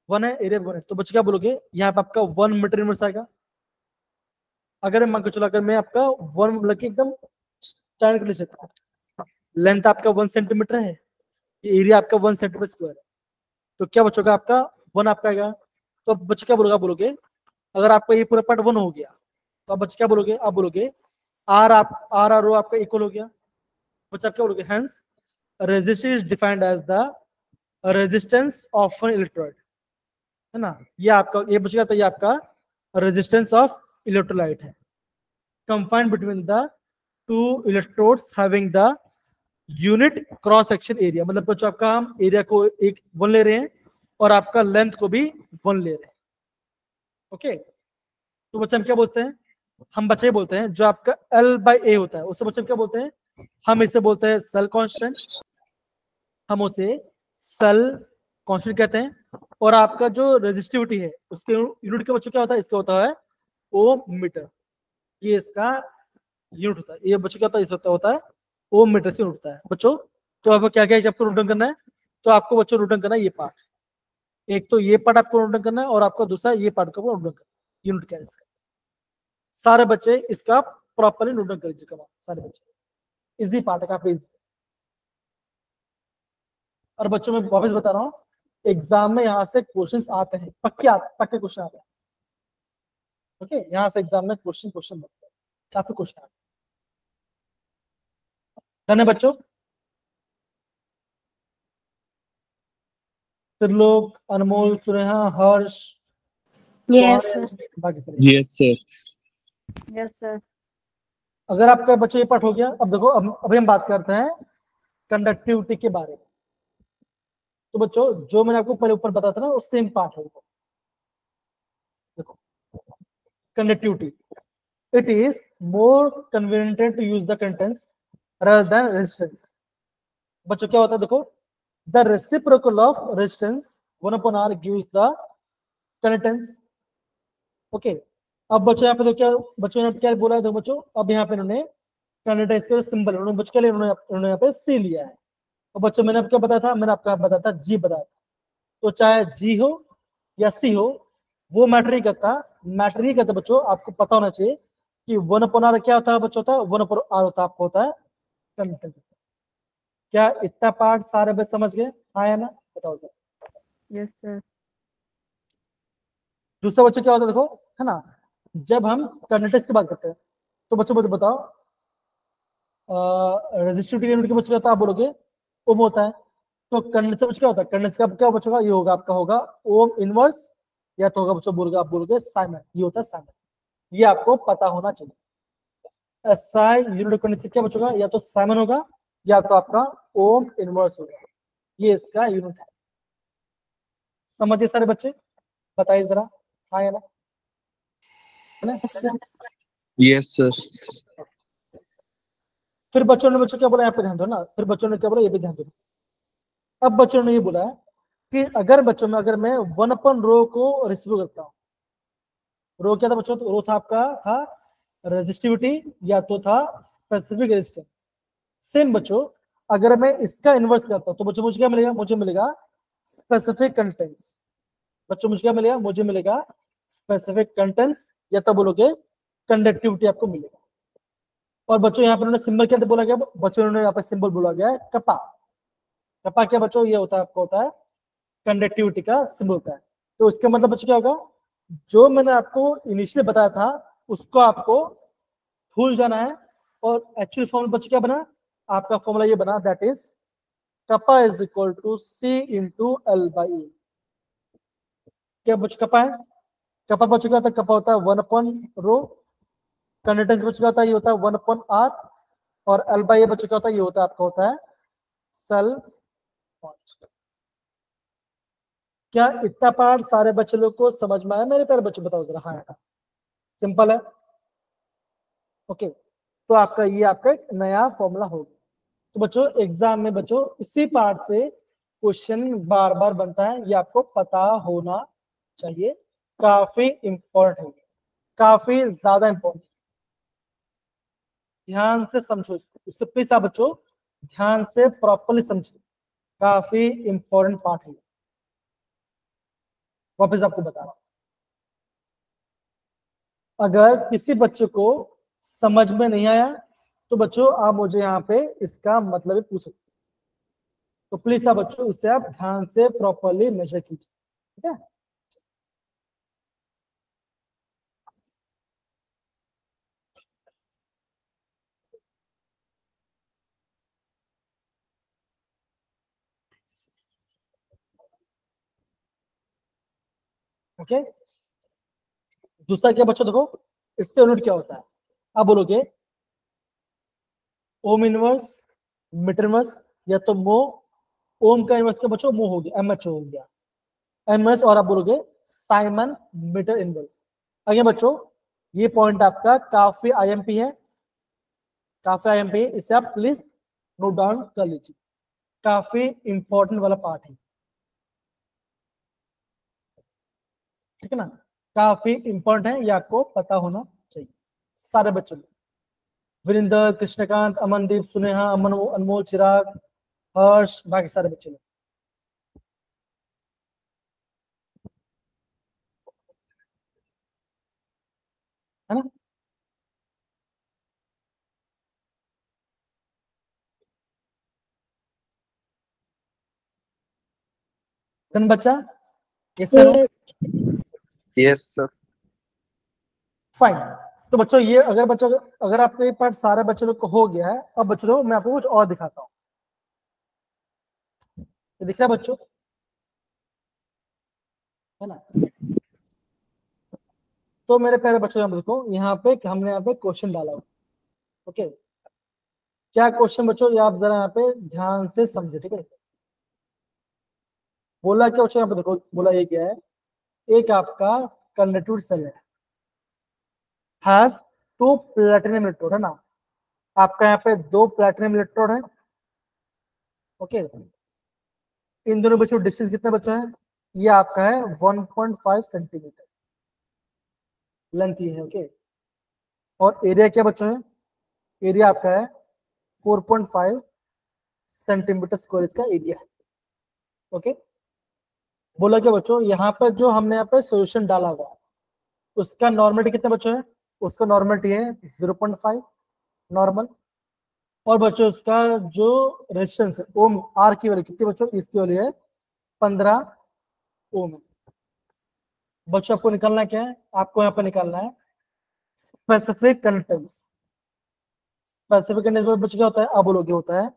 1 है, एरिया 1 है, तो बच्चे क्या बोलोगे, यहाँ पे आपका 1 मीटर इनवर्स आएगा। अगर मान के चलो, अगर मैं आपका 1 मतलब कि एकदम स्टैंड कर लेता हूँ, लेंथ आपका 1 सेंटीमीटर है, एरिया आपका 1 सेंटीमीटर स्क्वायर है, तो क्या बच्चों का आपका 1 आपका आएगा। तो अब बच्चे क्या बोलोगे, बोलोगे अगर आपका ये पूरा पार्ट 1 हो गया, तो अब बच्चे क्या बोलोगे, आप बोलोगे आर रो आपका इक्वल हो गया। बच्चे आप क्या बोलोगे, hence resistance is defined as the resistance of an electrolyte, है ना। ये आपका ये बचेगा, तो ये आपका रेजिस्टेंस ऑफ इलेक्ट्रोलाइट है, confined between the two electrodes having the unit cross section area, मतलब कुछ आपका हम एरिया को एक 1 ले रहे हैं और आपका लेंथ को भी 1 ले रहे हैं। ओके तो बच्चे हम क्या बोलते हैं, हम बच्चे बोलते हैं जो आपका L/A होता है उससे बच्चे क्या बोलते हैं, हम इसे बोलते हैं सेल कांस्टेंट, हम उसे सेल कांस्टेंट कहते हैं। और आपका जो रेजिस्टिविटी है उसके यूनिट के बच्चों क्या होता है, इसका होता है ओम मीटर, ये इसका यूनिट होता है। ये बच्चों क्या होता है, इसका होता है ओम मीटर से यूनिट होता है बच्चों। तो आपको क्या क्या आपको नोट करना है, तो आपको बच्चों नोट करना है ये पार्ट, एक तो ये पार्ट आपको नोट करना है और आपका दूसरा ये पार्ट को नोट करना है, यूनिट क्या है इसका। सारे बच्चे इसका प्रॉपरली नोट डाउन कर लीजिएगा, सारे बच्चे इजी पार्ट है, काफी इजी। और बच्चों में वापस बता रहा हूँ, एग्जाम में यहाँ से क्वेश्चंस आते हैं, पक्के क्वेश्चन आते हैं। ओके यहाँ से एग्जाम में क्वेश्चन बनते हैं, काफी क्वेश्चन आते हैं। डन है बच्चों? त्रिलोक, अनमोल, सुनेहा, हर्ष, Yes, कौन, sir. बाकी sir. Yes, sir. Yes, sir. अगर आपका बच्चों ये पाठ हो गया, अब देखो अभी हम बात करते हैं कंडक्टिविटी के बारे में। तो बच्चों जो मैंने आपको पहले ऊपर बताया था ना, वो सेम पार्ट है। देखो conductivity, it is more convenient to use the contents rather than resistance। बच्चों क्या होता है, देखो the reciprocal of resistance 1/r gives the conductance। Okay, अब बच्चों यहाँ पे तो क्या बच्चों ने क्या बोला है, देखो बच्चों अब यहाँ पे इन्होंने कंडक्टेंस का सिंबल उन्होंने बच्चों के लिए इन्होंने यहाँ पे सी लिया है। और बच्चों मैंने आपको बताया था, मैंने आपको बताया था जी बताया था। तो चाहे जी हो या सी हो, वो मैटर नहीं करता, मैटर नहीं करता बच्चों। आपको पता होना चाहिए कि 1/r क्या होता है बच्चों, होता है 1/r होता है आपको होता है कंडक्टेंस। क्या इतना पार्ट सारे बच्चे समझ गए? हाँ या ना, बताओ सर। Yes, sir. दूसरा बच्चों क्या होता है, देखो है ना, जब हम कंडक्टेंस की बात करते हैं तो बच्चों मुझे बताओ रेजिस्टिविटी यूनिट के बच्चों क्या होता है, आप बोलोगे ओम होता है। तो कंडेंस का क्या होता है, कंडेंस का क्या बच्चों का ये होगा, आपका होगा ओम इनवर्स, या तो होगा बच्चों बोलोगे आप बोलोगे साइमन, ये होता है साइमन। ये आपको पता होना चाहिए। एसआई यूनिट कंडेंस क्या बच्चों का, या तो साइमन होगा या तो आपका ओम इनवर्स होगा। ये इसका यूनिट है। समझिए सारे बच्चे, बताइए जरा हाँ या ना, है ना? Yes, sir. Yes, sir. फिर बच्चों ने क्या बोला, यहाँ पे ध्यान दो ना, फिर बच्चों ने क्या बोला ये भी ध्यान दो। अब बच्चों ने ये बोला है कि अगर बच्चों में अगर मैं 1/रो को रिसीव करता हूँ, रो क्या था बच्चों, तो रो था आपका था रेजिस्टिविटी या तो था स्पेसिफिक रेजिस्टेंस। सेम बच्चों अगर मैं इसका इनवर्स करता हूँ तो बच्चों मुझे क्या मिलेगा, मुझे मिलेगा स्पेसिफिक कंटेंस। बच्चों मुझे क्या मिलेगा, मुझे मिलेगा स्पेसिफिक कंटेंस, या तो बोलोगे कंडक्टिविटी आपको मिलेगा। और बच्चों यहाँ पर उन्होंने सिंबल क्या बोला गया, बच्चों ने यहाँ पर सिंबल बोला गया है कपा। कपा क्या बच्चों, ये होता है आपको होता है कंडक्टिविटी का सिंबल होता है। तो इसका मतलब बच्चों क्या होगा, जो मैंने आपको इनिशियली बताया था उसको आपको भूल जाना है। और एक्चुअल फॉर्मूला बच्चों क्या बना, आपका फॉर्मूला ये बना, that is kappa is equal to C into L by A. क्या बच्चों कपा है, कपा बच्चों क्या होता है, कपा होता है 1/रो। कंडक्टेंस बच्चों क्या होता है, ये होता है 1/r। और एल बाई ए बच्चों क्या होता है, ये होता है आपका होता है सेल कांस्टेंट। क्या इतना पार्ट सारे बच्चे लोग को समझ में आया मेरे प्यारे बच्चे, बताओ जरा हाँ। सिंपल है। ओके, तो आपका ये आपका एक नया फॉर्मूला होगा। तो बच्चों एग्जाम में बच्चों इसी पार्ट से क्वेश्चन बार बार बनता है, ये आपको पता होना चाहिए। काफी इंपॉर्टेंट है, काफी ज्यादा इंपॉर्टेंट। ध्यान से समझो इससे प्लीज आप बच्चों ध्यान से प्रॉपरली समझिए, काफी इंपॉर्टेंट पार्ट है। वापस आपको बता रहा हूं, अगर किसी बच्चे को समझ में नहीं आया तो बच्चों आप मुझे यहाँ पे इसका मतलब भी पूछ सकते हो। तो प्लीज आप बच्चों इसे आप ध्यान से प्रॉपरली मेजर कीजिए, ठीक है। ओके, दूसरा क्या बच्चों, देखो इसका यूनिट क्या होता है, आप बोलोगे ओम इनवर्स, मीटर इनवर्स, या तो मो। ओम का इनवर्स का बच्चों मो हो गया, एमएच हो गया एमएस। और आप बोलोगे साइमन मीटर इनवर्स। आगे बच्चों ये पॉइंट आपका काफी आईएमपी है, काफी आईएमपी है, इसे आप प्लीज नोट डाउन कर लीजिए, काफी इंपॉर्टेंट वाला पार्ट है, ठीक है ना। काफी इंपॉर्टेंट है, ये आपको पता होना चाहिए सारे बच्चों को। वीरेंद्र, कृष्णकांत, अमनदीप, सुनेहा, अमन, अनमोल, चिराग, हर्ष, बाकी सारे बच्चे लोग, है ना। कन बच्चा ये sir Yes. Yes, sir. Fine. तो बच्चों ये अगर बच्चों अगर आपको ये पार्ट सारे बच्चों लोग को हो गया है, अब बच्चों लोग मैं आपको कुछ और दिखाता हूँ। ये दिख रहा है बच्चों, है ना। तो मेरे प्यारे बच्चों यहाँ पे देखो, यहाँ पे हमने यहाँ पे क्वेश्चन डाला हुआ। ओके, क्या क्वेश्चन बच्चों, ये आप जरा यहाँ पे ध्यान से समझे, ठीक है। बोला क्या बच्चों यहाँ पे देखो, बोला ये क्या है, एक आपका कंडक्टिव सेल है, हैज 2 प्लैटिनम इलेक्ट्रोड, है ना। आपका यहाँ पे 2 प्लैटिनम इलेक्ट्रोड है। ओके, इन दोनों बच्चों डिस्टेंस कितना बचा है, ये आपका है 1.5 सेंटीमीटर लेंथ ये है। ओके, और एरिया क्या बचा है, एरिया आपका है 4.5 सेंटीमीटर स्क्वायर इसका एरिया है। ओके, बोला क्या बच्चों, यहाँ पे जो हमने यहाँ पे सॉल्यूशन डाला हुआ उसका नॉर्मलिटी कितना बच्चों है, उसका नॉर्मलिटी है 0.5 नॉर्मल। और बच्चों उसका जो रेजिस्टेंस है ओम, आर की वैल्यू कितनी बच्चों, इसकी वैल्यू है 15 ओम। बच्चों आपको निकालना क्या है, आपको यहाँ पे निकालना है स्पेसिफिक कंडक्टेंस। स्पेसिफिक कंडक्टेंस बच्चों क्या होता है, अब बोलोगे होता है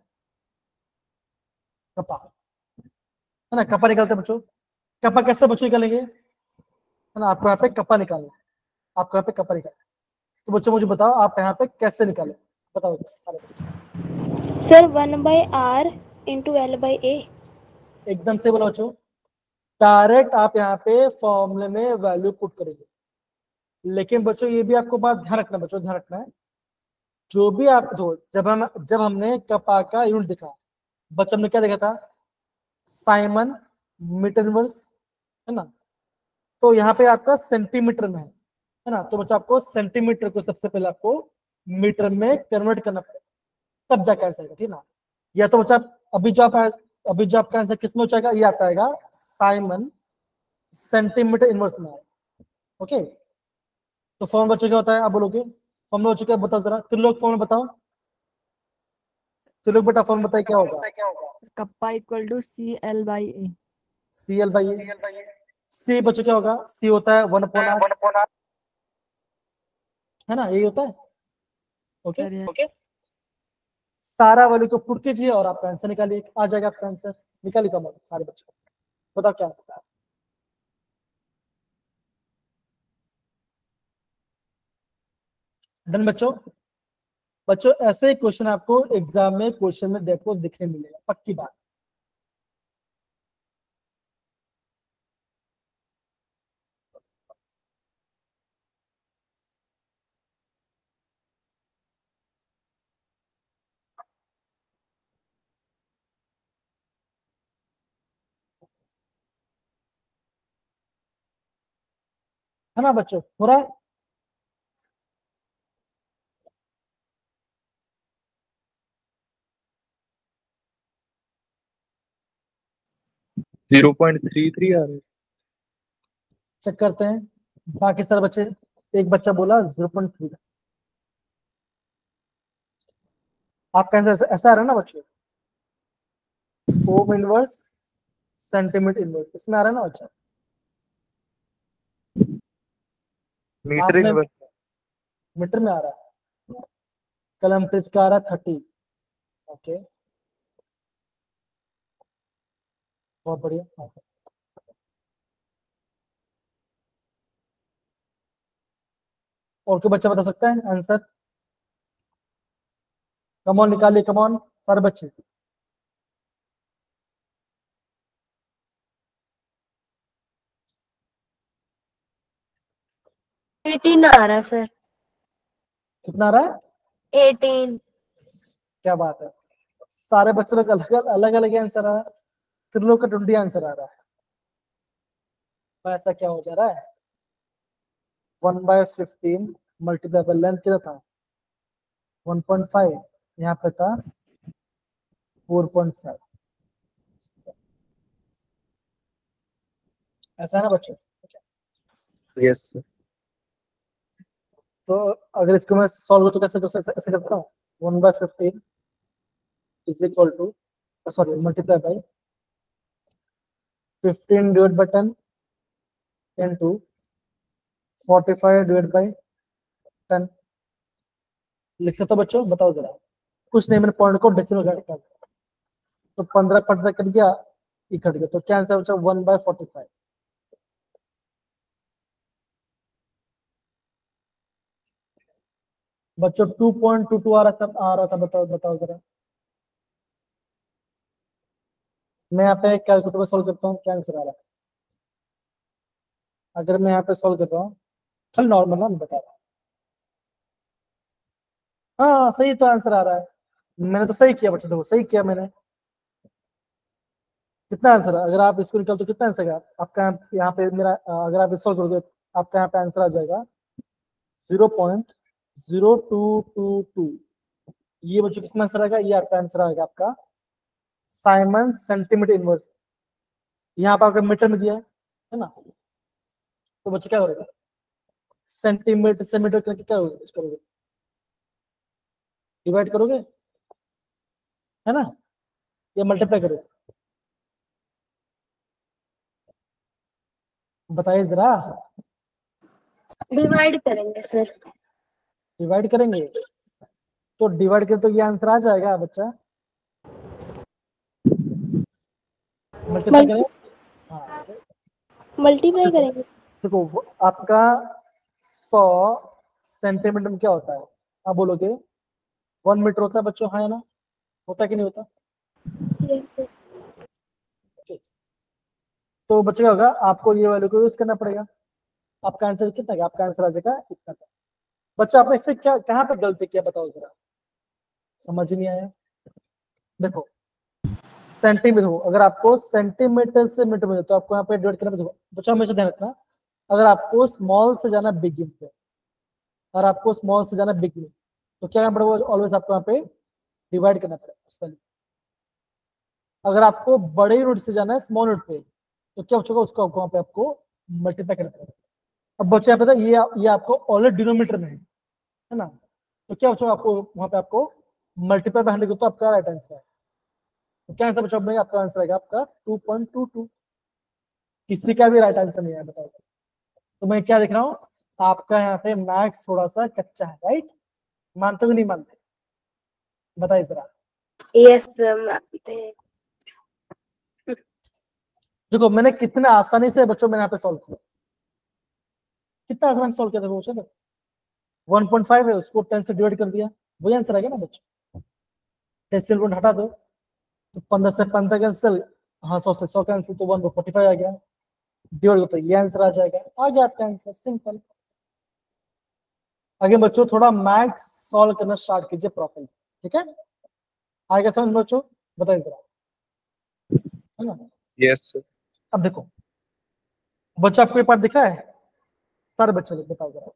कपा, है ना। कपा निकालते हैं बच्चों, कपा कैसे बच्चों निकालेंगे, है ना। आपको यहाँ पे कपा निकालना है, आपको यहाँ पे कपा निकालना है। तो बच्चों मुझे बताओ आप यहाँ पे कैसे निकाले, बताओ सारे बच्चे। Sir 1/r into L/A। एकदम से बोलो बच्चों, डायरेक्ट आप यहाँ पे फॉर्मूले में वैल्यू पुट करेंगे। लेकिन बच्चों ये भी आपको बात ध्यान रखना, बच्चों ध्यान रखना है, जो भी आप दो, जब हमने कपा का यूनिट देखा, बच्चों हमने क्या देखा था, साइमन मीटर इनवर्स, है ना। तो यहाँ पे आपका सेंटीमीटर में है ना। तो बच्चा आपको सेंटीमीटर को सबसे पहले आपको मीटर में कन्वर्ट करना पड़ेगा, तब जाके आंसर आएगा, ठीक ना। या तो बच्चा अभी जो आपका आंसर किसमें हो जाएगा, ये आपका आएगा साइमन सेंटीमीटर इनवर्स में आएगा। ओके, तो फॉर्म बच्चों क्या होता है, आप बोलोगे फॉर्म बच्चों क्या, बताओ जरा त्रिलोक फॉर्म बताओ, त्रिलोक बेटा फॉर्म बताइए क्या होगा। Kappa equal to CL/A। CL by A, C बच्चों क्या होगा, सी होता है 1/8, है ना, यही होता है। Okay, sir yes. ओके, सारा वैल्यू को पुट कीजिए और आपका आंसर निकालिए, आ जाएगा आपका आंसर। निकालिए कम सारे बच्चों, बताओ क्या आंसर है। डन बच्चों। बच्चों ऐसे ही क्वेश्चन आपको एग्जाम में क्वेश्चन में देखो दिखने मिलेगा, पक्की बात। है ना बच्चों, हो रहा है। 0.33 आ रहा है। चेक करते हैं बाकी सारे बच्चे। एक बच्चा बोला 0.3, आपका आंसर ऐसा आ रहा है ना बच्चों, ओम इनवर्स सेंटीमीटर इनवर्स, इसमें आ रहा है ना बच्चा। मीटर आपने इनवर्स। मीटर में आ रहा है, कलम पेज का आ रहा है 30। ओके, बहुत बढ़िया। और कोई बच्चा बता सकता है आंसर, कमॉन निकालिए, कमॉन सारे बच्चे। 18 आ रहा सर। कितना आ रहा है, 18। क्या बात है, सारे बच्चों लोग अलग अलग आंसर आ रहा है, त्रिलोक का 20 आंसर आ रहा है। तो ऐसा क्या हो जा रहा है, 1/15 मल्टीप्लाई बाय लेंथ कितना था 1.5, यहाँ पे था 4.5, ऐसा है ना बच्चों। Yes sir. तो अगर इसको मैं सॉल्व तो कैसे ऐसे करता हूँ, 1/15 is equal to, sorry multiply by 15 divide by 10 into 45 divide by 10। लिख सकते हो बच्चों, बताओ जरा। कुछ नहीं, मैंने पॉइंट को डेसिमल कर, तो 15 15 कट गया, ये कट गया, तो क्या आंसर बचा 1/45। बच्चों 2.22 आ रहा था, बताओ बताओ जरा। मैं यहाँ पे कैलकुलेटर में सॉल्व करता हूँ, क्या आंसर आ रहा है? अगर मैं यहाँ पे सॉल्व कर रहा हूँ, खाली नॉर्मल ना बता रहा हूँ। हाँ सही तो आंसर आ रहा है, मैंने तो सही किया बच्चों, देखो सही किया मैंने। कितना आंसर है? अगर आप इसको निकाल तो कितना आंसर है आपका? यहाँ पे मेरा अगर आप सॉल्व करोगे आपका यहाँ पे आंसर आ जाएगा 0.0222। ये बच्चों किसमें आंसर आएगा? ये आपका आंसर आएगा आपका साइमन सेंटीमीटर इनवर्स। यहाँ पे आपका मीटर में दिया है ना, तो बच्चे क्या करोगे? सेंटीमीटर से मीटर करके क्या करोगे? डिवाइड करोगे है ना, या मल्टीप्लाई करोगे? बताइए जरा। डिवाइड करेंगे सर। डिवाइड करेंगे तो डिवाइड करें तो ये आंसर आ जाएगा बच्चा। मल्टीप्लाई करें, हाँ मल्टीप्लाई करेंगे। देखो आपका 100 सेंटीमीटर में क्या होता है? आप बोलोगे 1 मीटर होता है बच्चों, हाँ है ना? होता है कि नहीं होता? तो बच्चे क्या होगा, आपको ये वैल्यू को यूज करना पड़ेगा। आपका आंसर कितना है? आपका आंसर आ जाएगा इतना का। बच्चा आपने फिर क्या कहाँ पे गलती किया बताओ जरा, समझ नहीं आया। देखो सेंटीमीटर हो, अगर आपको सेंटीमीटर से मीटर में तो आपको यहाँ पे डिवाइड करना पड़ेगा। बच्चा हमेशा ध्यान रखना, अगर आपको स्मॉल से जाना बिग यूनिट पे, और आपको स्मॉल से जाना बिग यूनिट, तो क्या करना पड़ेगा? ऑलवेज आपको यहाँ पे डिवाइड करना पड़ेगा उस वैल्यू। अगर आपको बड़े यूनिट से जाना है स्मॉल यूनिट पे, तो क्या बचेगा? उसको आपको वहाँ पे आपको मल्टीप्लाई करना पड़ेगा। अब बच्चे यहाँ पे ये आपको ऑलरेडी डिनोमीटर में है ना, तो क्या बच्चों आपको वहां पे आपको मल्टीप्लाई बाय 100 तो आपका राइट आंसर है। तो क्या आंसर बच्चों आपका आंसर आएगा आपका 2.22। किसी का भी राइट आंसर नहीं है बताओ। तो मैं क्या देख रहा हूँ, आपका यहाँ पे मैथ्स थोड़ा सा कच्चा है, राइट? मानते हो नहीं मानते? बताइए जरा। यस सर मानते हैं। देखो मैंने कितने आसानी से बच्चों मैंने यहाँ पे सॉल्व किया, कितना आसानी सॉल्व किया था वो। चलो 1.5 है, उसको 10 से डिवाइड कर दिया, वही आंसर आएगा ना बच्चों। डेसिमल पॉइंट हटा दो तो 15 से 15 कैंसिल, हाँ 100 से 100 कैंसिल, तो 1/45 आ गया। डिवाइड तो ये आंसर आ जाएगा, आ गया आपका आंसर, सिंपल। आगे बच्चों थोड़ा मैथ्स सॉल्व करना स्टार्ट कीजिए प्रॉपर्ली, ठीक है? आगे समझ बच्चों, बताइए जरा, है ना? Yes sir. अब देखो बच्चा आपको ये पार्ट दिखा है, सारे बच्चे लोग बताओ जरा,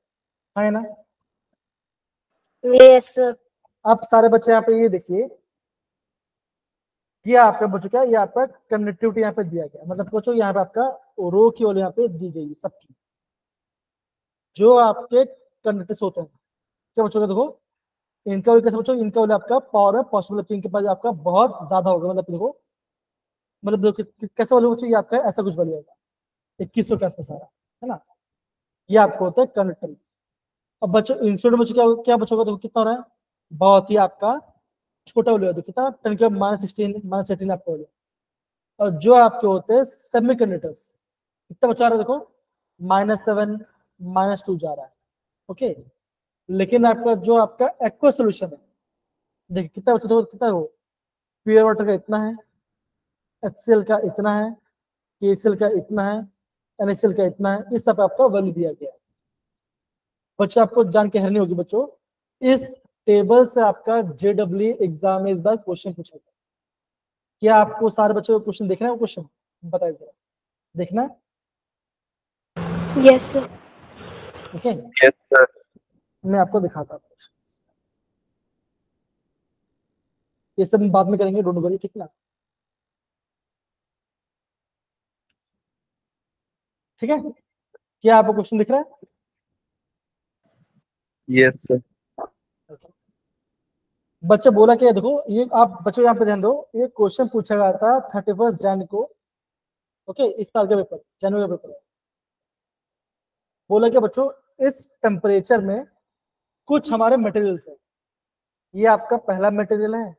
हाँ है ना? Yes sir. अब सारे बच्चे यहाँ पे ये देखिए, ये आपका बच्चों क्या, ये आपका कनेक्टिविटी यहाँ पे दिया गया, मतलब बच्चों यहाँ पे आपका रो की वैल्यू यहाँ पे दी गई सबकी, जो आपके कंडक्टर्स होते हैं। क्या बच्चों का देखो, इनका वैल्यू कैसे बच्चों, इनका वैल्यू आपका पावर है पॉसिबल, इनके पास आपका बहुत ज्यादा होगा, मतलब देखो, मतलब देखो कैसे वैल्यू बच्चों, ये आपका ऐसा कुछ वैल्यू होगा 2100 के आसपास सारा, है ना? ये आपको होता है कंडक्टेंस। अब बच्चों इंस्टेंट बच्चों क्या क्या बच्चों का देखो कितना हो रहा है, बहुत ही आपका छोटा वैल्यू है, कितना 10⁻16 -18 आपका वैल्यू। और जो आपके होते हैं सेमी कंडक्टर्स, कितना बचा रहा है देखो, -7 -2 जा रहा है, ओके। लेकिन आपका जो आपका एक्वा सोल्यूशन है, देखिए कितना बचा, देखो कितना हो, प्योर वाटर का इतना है, HCl का इतना है, KCl का इतना है, NaCl का इतना है, इस सब पे आपका वैल्यू दिया गया है। बच्चे आपको जान के हैरानी होगी बच्चों, इस टेबल से आपका JEE एग्जाम में इस बार क्वेश्चन पूछा गया। क्या आपको सारे बच्चों को क्वेश्चन देखना है? वो क्वेश्चन बताइए जरा, देखना है? Yes sir. Okay, yes sir. मैं आपको दिखाता हूँ क्वेश्चन, ये सब बाद में करेंगे, डोंट वरी, ठीक ना? ठीक है, क्या आपको क्वेश्चन दिख रहा है? Yes sir. बच्चे बोला क्या, देखो ये आप बच्चों यहाँ पे ध्यान दो, ये क्वेश्चन पूछा गया था 31 जनवरी को, ओके, इस साल का पेपर, जनवरी का पेपर। बोला क्या बच्चों, इस टेम्परेचर में कुछ हमारे मटेरियल्स है, ये आपका पहला मटेरियल है,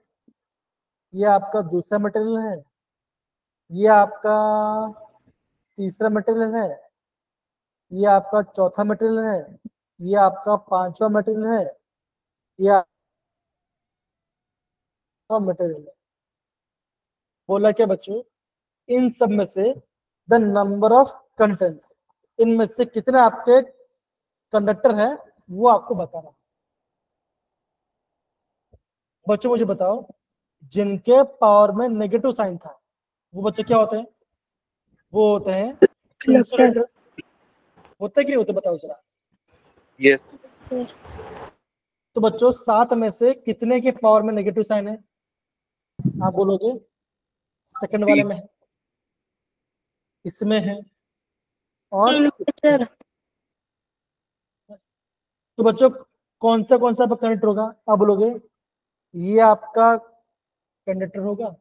ये आपका दूसरा मटेरियल है, ये आपका तीसरा मटेरियल है, ये आपका चौथा मटेरियल है, ये आपका पांचवा मटेरियल है, या मटेरियल है। बोला क्या बच्चों, इन सब में से द नंबर ऑफ कंटेंट्स, इनमें से कितने आपके कंडक्टर है वो आपको बताना। बच्चों मुझे बताओ, जिनके पावर में नेगेटिव साइन था वो बच्चे क्या होते हैं? वो होते हैं इंसुलेटर्स। होते कि नहीं होते बताओ जरा। Yes. Sir. तो बच्चों 7 में से कितने के पावर में नेगेटिव साइन है? आप बोलोगे सेकंड वाले में है, इसमें है और सर तो बच्चों कौन सा कंडक्टर होगा? आप बोलोगे ये आपका कंडक्टर होगा,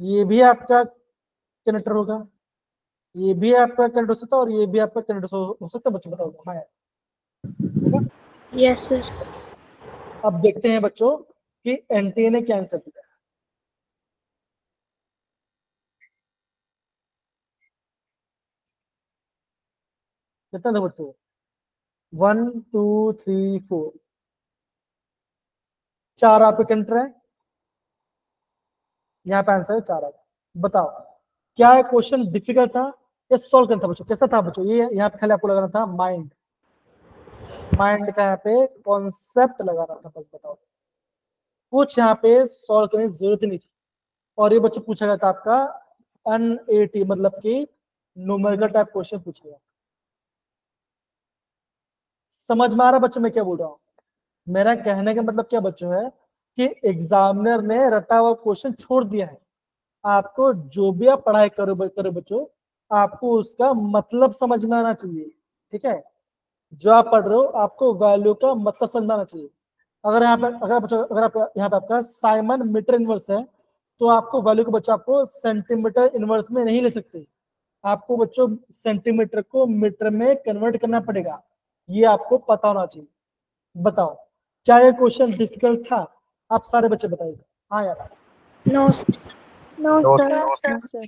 ये भी आपका कंडक्टर होगा, ये भी आपका कंडक्टर हो सकता है और ये भी आपका कंडक्टर हो सकता है। बच्चों बताओ। हाँ यार, होगा। Yes, sir. अब देखते हैं बच्चों कि एनटीए ने क्या आंसर दिया। कितना था बच्चों? 1 2 3 4, 4 आपके कंडक्टर है। यहाँ पे आंसर है 4 आपका। बताओ क्या ये क्वेश्चन डिफिकल्ट था या सॉल्व करना था बच्चों? कैसा था बच्चों? ये यहाँ पे खाली आपको लगाना था माइंड का यहाँ पे कॉन्सेप्ट लगाना था, बस बताओ। कुछ यहाँ पे सॉल्व करने की जरूरत ही नहीं थी। और ये बच्चों पूछा गया था आपका NAT, मतलब कि न्यूमेरिकल टाइप क्वेश्चन पूछा गया। समझ में आ रहा बच्चों मैं क्या बोल रहा हूँ? मेरा कहने का मतलब क्या बच्चों है कि एग्जामिनर ने रटा हुआ क्वेश्चन छोड़ दिया है। आपको जो भी आप पढ़ाई करो बच्चों, आपको उसका मतलब समझ में आना चाहिए। ठीक है, जो आप पढ़ रहे हो आपको वैल्यू का मतलब समझ में आना चाहिए। अगर यहाँ पे अगर आप यहाँ पे आपका साइमन मीटर इनवर्स है तो आपको वैल्यू को बच्चों आपको सेंटीमीटर इनवर्स में नहीं ले सकते। आपको बच्चों सेंटीमीटर को मीटर में कन्वर्ट करना पड़ेगा, ये आपको पता होना चाहिए। बताओ क्या ये क्वेश्चन डिफिकल्ट था? आप सारे बच्चे बताइए। हाँ यार। No, sir. No, No, sir. No, sir.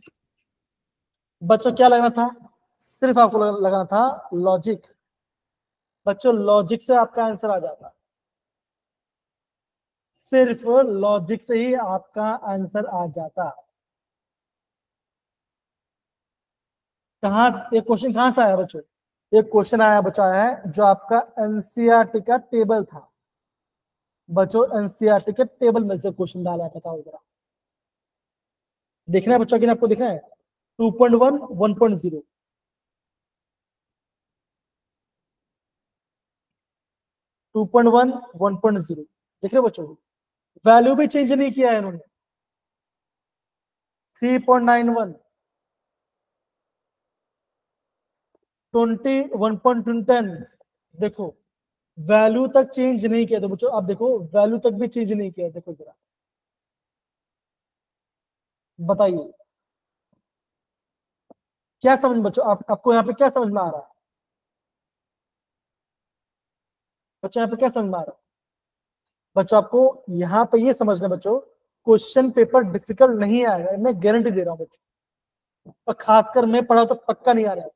बच्चों क्या लगना था? सिर्फ आपको लगाना था लॉजिक। बच्चों लॉजिक से आपका आंसर आ जाता, सिर्फ लॉजिक से ही आपका आंसर आ जाता। कहाँ ये क्वेश्चन कहाँ से आया बच्चों? ये क्वेश्चन आया बच्चा है जो आपका एनसीईआरटी का टेबल था। बच्चों एनसीईआरटी के टेबल में से क्वेश्चन डाला है, बताओ जरा। देखना है बच्चों कि आपको दिखा है 2.1 1.0 2.1 1.0 देख रहे हो बच्चों? वैल्यू भी चेंज नहीं किया है इन्होंने। 3.91 20 1.10 देखो वैल्यू तक चेंज नहीं किया। तो बच्चों आप देखो वैल्यू तक भी चेंज नहीं किया। देखो जरा बताइए क्या समझ बच्चों आपको यहाँ पे क्या समझ में आ रहा है? बच्चों यहाँ पे क्या समझ में आ रहा है? बच्चों आपको यहाँ पे ये समझना बच्चों, क्वेश्चन पेपर डिफिकल्ट नहीं आएगा, मैं गारंटी दे रहा हूँ बच्चों। और खासकर मैं पढ़ा तो पक्का नहीं आ रहा है।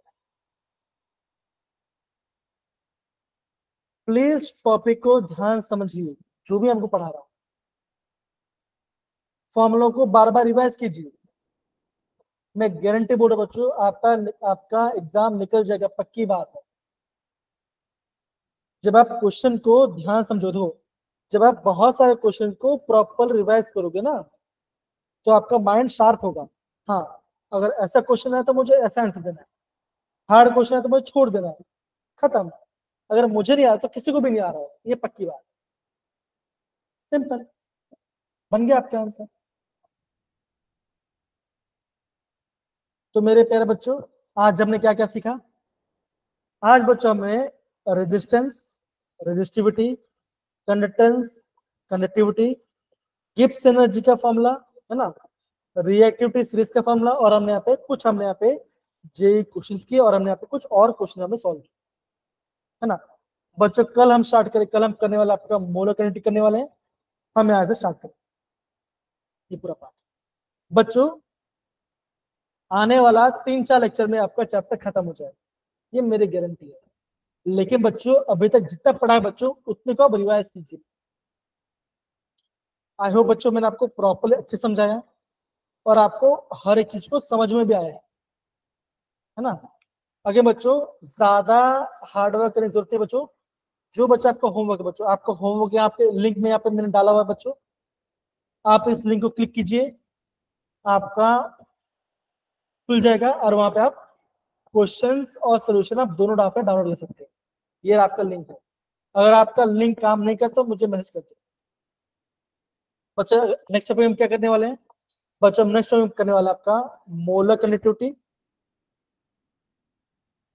प्लीज टॉपिक को ध्यान समझिए, जो भी हमको पढ़ा रहा हूँ। फॉर्मूलों को बार बार रिवाइज कीजिए। मैं गारंटी बोल रहा हूँ बच्चों, आपका एग्जाम निकल जाएगा, पक्की बात है। जब आप क्वेश्चन को ध्यान समझो दो, जब आप बहुत सारे क्वेश्चन को प्रॉपर रिवाइज करोगे ना तो आपका माइंड शार्प होगा। हाँ, अगर ऐसा क्वेश्चन है तो मुझे ऐसा आंसर देना है, हार्ड क्वेश्चन है तो मुझे छोड़ देना है, खत्म। अगर मुझे नहीं आ रहा तो किसी को भी नहीं आ रहा है, ये पक्की बात। सिंपल, बन गया आपका आंसर। तो मेरे प्यारे बच्चों आज हमने क्या क्या सीखा? आज बच्चों हमने resistance, resistivity, conductance, conductivity, Gibbs energy का फॉर्मूला है ना, रिएक्टिविटी सीरीज का फॉर्मूला, और हमने यहाँ पे जेई क्वेश्चंस किए और हमने यहाँ पे कुछ और क्वेश्चन हमने सॉल्व किए, है ना। बच्चों कल हम स्टार्ट करें, कल हम करने वाला आपका मोलर किनेटिक करने वाले हैं। हम यहाँ से स्टार्ट करें ये पूरा पार्ट। बच्चों आने वाला 3-4 लेक्चर में आपका चैप्टर खत्म हो जाएगा, ये मेरी गारंटी है। लेकिन बच्चों अभी तक जितना पढ़ा है बच्चों उतने को आप रिवाइज कीजिए। आई होप बच्चों मैंने आपको प्रॉपर्ली अच्छे समझाया और आपको हर एक चीज को समझ में भी आया है ना। आगे बच्चों ज्यादा हार्डवर्क करने की जरूरत है बच्चों। जो बच्चा आपका होमवर्क है बच्चों, आपका होमवर्क यहाँ पे लिंक में यहाँ पे मैंने डाला हुआ है बच्चों, आप इस लिंक को क्लिक कीजिए, आपका खुल जाएगा और वहां पे आप क्वेश्चंस और सॉल्यूशन आप दोनों डाउनलोड कर सकते हैं। ये आपका लिंक है। अगर आपका लिंक काम नहीं करता तो मुझे मैसेज करते हैं। बच्चों नेक्स्ट टॉपिक हम क्या करने वाले हैं बच्चों, नेक्स्ट टॉपिक करने वाला आपका मोलर कनेक्टिविटी।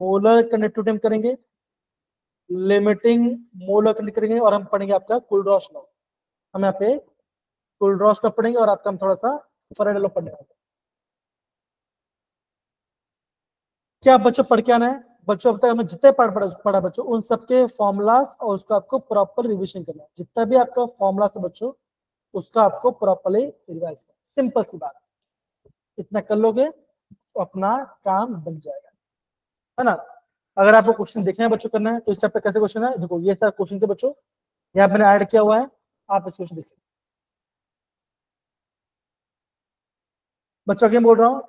मोलर कनेक्टिविटी हम करेंगे, लिमिटिंग मोलर कनेक्ट करेंगे और हम पढ़ेंगे आपका कुलरॉस लॉ। हम यहाँ पे कुलरॉस लॉ पढ़ेंगे और आपका हम थोड़ा सा फैराडे लॉ पढ़ने वाले। क्या बच्चों पढ़ के आना है बच्चों? अब तक हमें जितने पढ़ा बच्चों उन सबके फॉर्मूलास और उसका आपको प्रॉपर रिवीजन करना है। जितना भी आपका फॉर्मूला है बच्चों उसका आपको प्रॉपरली रिवाइज करना। सिंपल सी बात, इतना कर लोगे तो अपना काम बन जाएगा, है ना। अगर आपको क्वेश्चन देखना है बच्चों करना है तो इस चैप्टर कैसे क्वेश्चन है देखो, ये सारा क्वेश्चन है बच्चों, यहाँ मैंने ऐड किया हुआ है, आप इस क्वेश्चन देख सकते बच्चों। क्या बोल रहा हूँ,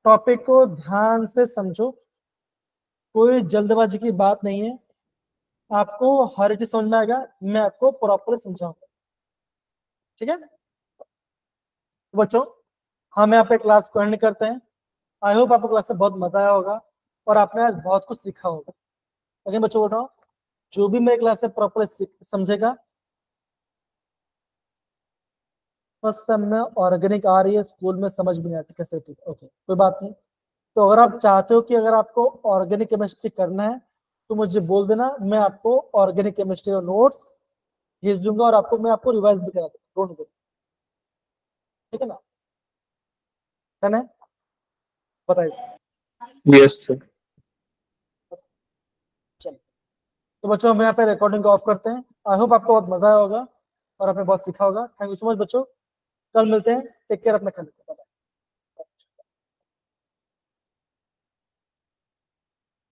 टॉपिक को ध्यान से समझो, कोई जल्दबाजी की बात नहीं है, आपको हर चीज समझ में आएगा, मैं आपको प्रॉपर समझाऊंगा, ठीक है बच्चों। हम यहाँ पे क्लास को एंड करते हैं। आई होप आपको क्लास से बहुत मजा आया होगा और आपने आज बहुत कुछ सीखा होगा। अगेन बच्चों बोल रहा हूँ, जो भी मेरे क्लास से प्रॉपर समझेगा, फर्स्ट सेम में ऑर्गेनिक आ रही है, स्कूल में समझ भी नहीं आती कैसे, ठीक ओके कोई बात नहीं। तो अगर आप चाहते हो कि अगर आपको ऑर्गेनिक केमिस्ट्री करना है तो मुझे बोल देना, मैं आपको ऑर्गेनिक केमिस्ट्री का नोट्स भेज दूंगा और आपको मैं आपको रिवाइज भी करा दूंगा, डोंट वरी, ठीक है ना, है ना, बताइए। Yes sir. चलिए तो बच्चों हम यहाँ पे रिकॉर्डिंग को ऑफ करते हैं। आई होप आपको बहुत मजा आया होगा और आपने बहुत सीखा होगा। थैंक यू सो मच बच्चों, कल मिलते हैं, टेक केयर, अपना ख्याल रखिए।